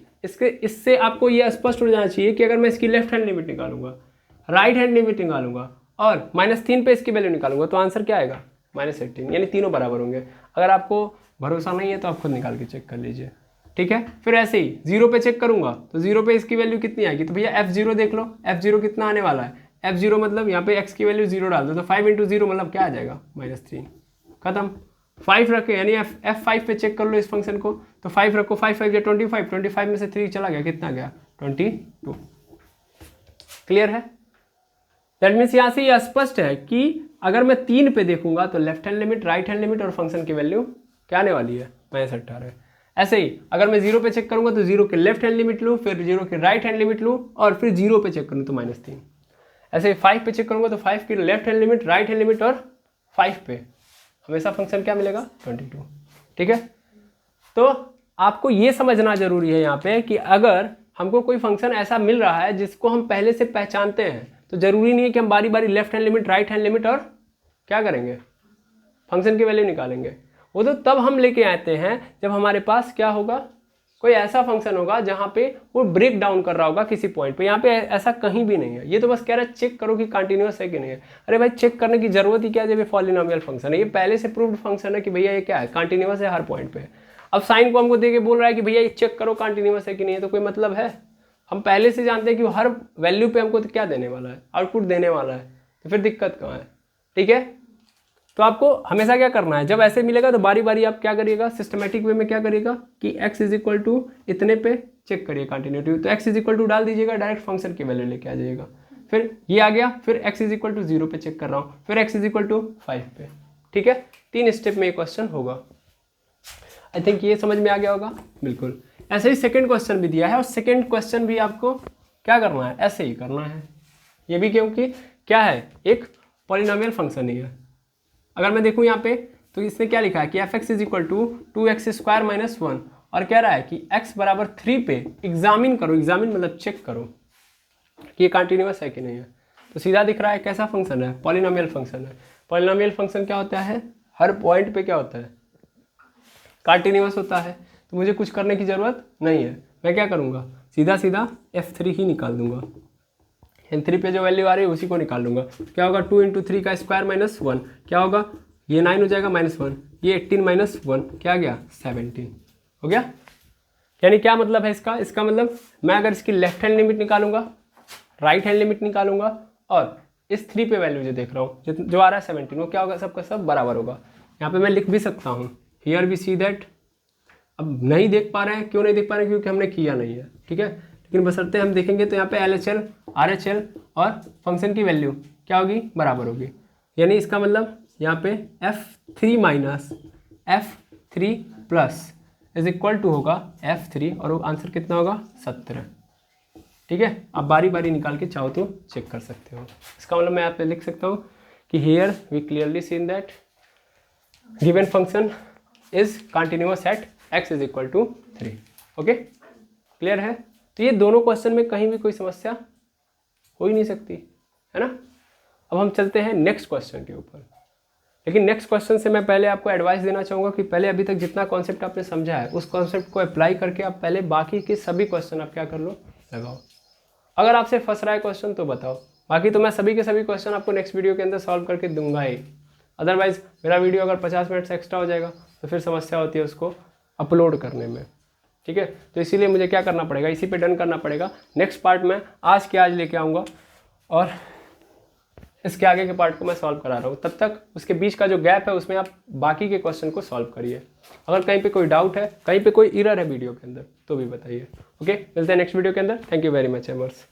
इससे आपको ये स्पष्ट हो जाना चाहिए कि अगर मैं इसकी लेफ्ट हैंड लिमिट निकालूंगा, राइट हैंड लिमिट निकालूंगा और -3 पे इसकी वैल्यू निकालूंगा तो आंसर क्या आएगा, -18, यानी तीनों बराबर होंगे। अगर आपको भरोसा नहीं है तो आप खुद निकाल के चेक कर लीजिए, ठीक है। फिर ऐसे ही 0 पे चेक करूंगा तो 0 पे इसकी वैल्यू कितनी आएगी, तो भैया f0 देख लो, f0 कितना आने वाला है, f0 मतलब यहाँ पे x की वैल्यू 0 डाल दो तो 5 × 0 मतलब क्या आ जाएगा -3, खत्म। 5 रखे यानी f5 पे चेक कर लो इस फंक्शन को, तो 5 रखो, 5 5 या 25, 25 में से 3 चला गया, कितना गया 22। क्लियर है। दैट मीन्स यहाँ से ये स्पष्ट है कि अगर मैं 3 पे देखूंगा तो left hand limit, right hand limit और फंक्शन की वैल्यू क्या आने वाली है, -18। ऐसे ही अगर मैं 0 पे चेक करूंगा तो 0 के लेफ्ट हैंड लिमिट लूँ, फिर 0 के राइट हैंड लिमिट लूँ और फिर 0 पे चेक करूँ तो -3। ऐसे ही 5 पे चेक करूंगा तो 5 की left hand limit, right hand limit और 5 पे हमेशा फंक्शन क्या मिलेगा 22। ठीक है। तो आपको ये समझना जरूरी है यहाँ पे कि अगर हमको कोई फंक्शन ऐसा मिल रहा है जिसको हम पहले से पहचानते हैं तो जरूरी नहीं है कि हम बारी बारी left hand limit, right hand limit और क्या करेंगे, फंक्शन की वैल्यू निकालेंगे। वो तो तब हम लेके आते हैं जब हमारे पास क्या होगा, कोई ऐसा फंक्शन होगा जहाँ पे वो ब्रेक डाउन कर रहा होगा किसी पॉइंट पे। यहाँ पे ऐसा कहीं भी नहीं है, ये तो बस कह रहा है चेक करो कि कंटिन्यूअस है कि नहीं है। अरे भाई चेक करने की जरूरत ही क्या है जब ये पॉलिनोमियल फंक्शन है, ये पहले से प्रूव्ड फंक्शन है कि भैया ये क्या है, कंटिन्यूअस है हर पॉइंट पे। अब साइन को हमको दे के बोल रहा है कि भैया ये चेक करो कंटिन्यूअस है कि नहीं है, तो कोई मतलब है? हम पहले से जानते हैं कि वो हर वैल्यू पे हमको क्या देने वाला है, आउटपुट देने वाला है, तो फिर दिक्कत कहाँ है। ठीक है। तो आपको हमेशा क्या करना है, जब ऐसे मिलेगा तो बारी बारी आप क्या करिएगा, सिस्टमेटिक वे में क्या करिएगा कि x = इतने पे चेक करिए कंटिन्यूटी, तो x = डाल दीजिएगा, डायरेक्ट फंक्शन की वैल्यू लेके आ जाइएगा। फिर ये आ गया, फिर x = 0 पे चेक कर रहा हूँ, फिर x = 5 पे। ठीक है। 3 स्टेप में ये क्वेश्चन होगा। आई थिंक ये समझ में आ गया होगा। बिल्कुल ऐसे ही सेकेंड क्वेश्चन भी दिया है और सेकेंड क्वेश्चन भी आपको क्या करना है, ऐसे ही करना है। ये भी क्योंकि क्या है, एक पॉलिनोमियल फंक्शन ही है। अगर मैं देखूं यहाँ पे तो इसमें क्या लिखा है कि f(x) = 2x² - 1 और कह रहा है कि x = 3 पे एग्जामिन करो, एग्जामिन मतलब चेक करो कि ये कंटिन्यूअस है कि नहीं है। तो सीधा दिख रहा है कैसा फंक्शन है, पॉलिनोमियल फंक्शन है। पॉलिनोमियल फंक्शन क्या होता है, हर पॉइंट पे क्या होता है, कंटिन्यूअस होता है। तो मुझे कुछ करने की ज़रूरत नहीं है, मैं क्या करूँगा, सीधा सीधा f3 ही निकाल दूंगा। n3 पे जो वैल्यू आ रही है उसी को निकाल लूँगा। क्या होगा, 2 × 3 का स्क्वायर -1 क्या होगा, ये 9 हो जाएगा -1, ये 18 - 1 क्या आ गया 17 हो गया। यानी क्या मतलब है इसका, इसका मतलब मैं अगर इसकी लेफ्ट हैंड लिमिट निकालूंगा, राइट हैंड लिमिट निकालूंगा और इस 3 पे वैल्यू जो देख रहा हूँ जो आ रहा है 17, वो क्या होगा, सबका सब बराबर होगा। यहाँ पे मैं लिख भी सकता हूँ, हियर वी सी दैट। अब नहीं देख पा रहे हैं, क्यों नहीं देख पा रहे हैं, क्योंकि हमने किया नहीं है। ठीक है। लेकिन बशर्ते हम देखेंगे तो यहाँ पे LHL, RHL और फंक्शन की वैल्यू क्या होगी, बराबर होगी। यानी इसका मतलब यहाँ पे f3 - f3 प्लस = होगा f3 और वो आंसर कितना होगा 17। ठीक है। आप बारी बारी निकाल के चाहो तो चेक कर सकते हो। इसका मतलब मैं यहाँ पे लिख सकता हूँ कि here we clearly seen that given function is continuous at x = 3। Okay, clear है। तो ये दोनों क्वेश्चन में कहीं भी कोई समस्या हो ही नहीं सकती है ना। अब हम चलते हैं नेक्स्ट क्वेश्चन के ऊपर। लेकिन नेक्स्ट क्वेश्चन से मैं पहले आपको एडवाइस देना चाहूँगा कि पहले अभी तक जितना कॉन्सेप्ट आपने समझा है उस कॉन्सेप्ट को अप्लाई करके आप पहले बाकी के सभी क्वेश्चन आप क्या कर लो, लगाओ। अगर आपसे फंस रहा है क्वेश्चन तो बताओ, बाकी तो मैं सभी के सभी क्वेश्चन आपको नेक्स्ट वीडियो के अंदर सॉल्व करके दूंगा ही। अदरवाइज मेरा वीडियो अगर 50 मिनट से एक्स्ट्रा हो जाएगा तो फिर समस्या होती है उसको अपलोड करने में। ठीक है। तो इसीलिए मुझे क्या करना पड़ेगा, इसी पे डन करना पड़ेगा। नेक्स्ट पार्ट में आज के आज लेके आऊँगा और इसके आगे के पार्ट को मैं सॉल्व करा रहा हूँ। तब तक उसके बीच का जो गैप है उसमें आप बाकी के क्वेश्चन को सॉल्व करिए। अगर कहीं पे कोई डाउट है, कहीं पे कोई एरर है वीडियो के अंदर तो भी बताइए। ओके, मिलते हैं नेक्स्ट वीडियो के अंदर। Thank you very much एमर्स।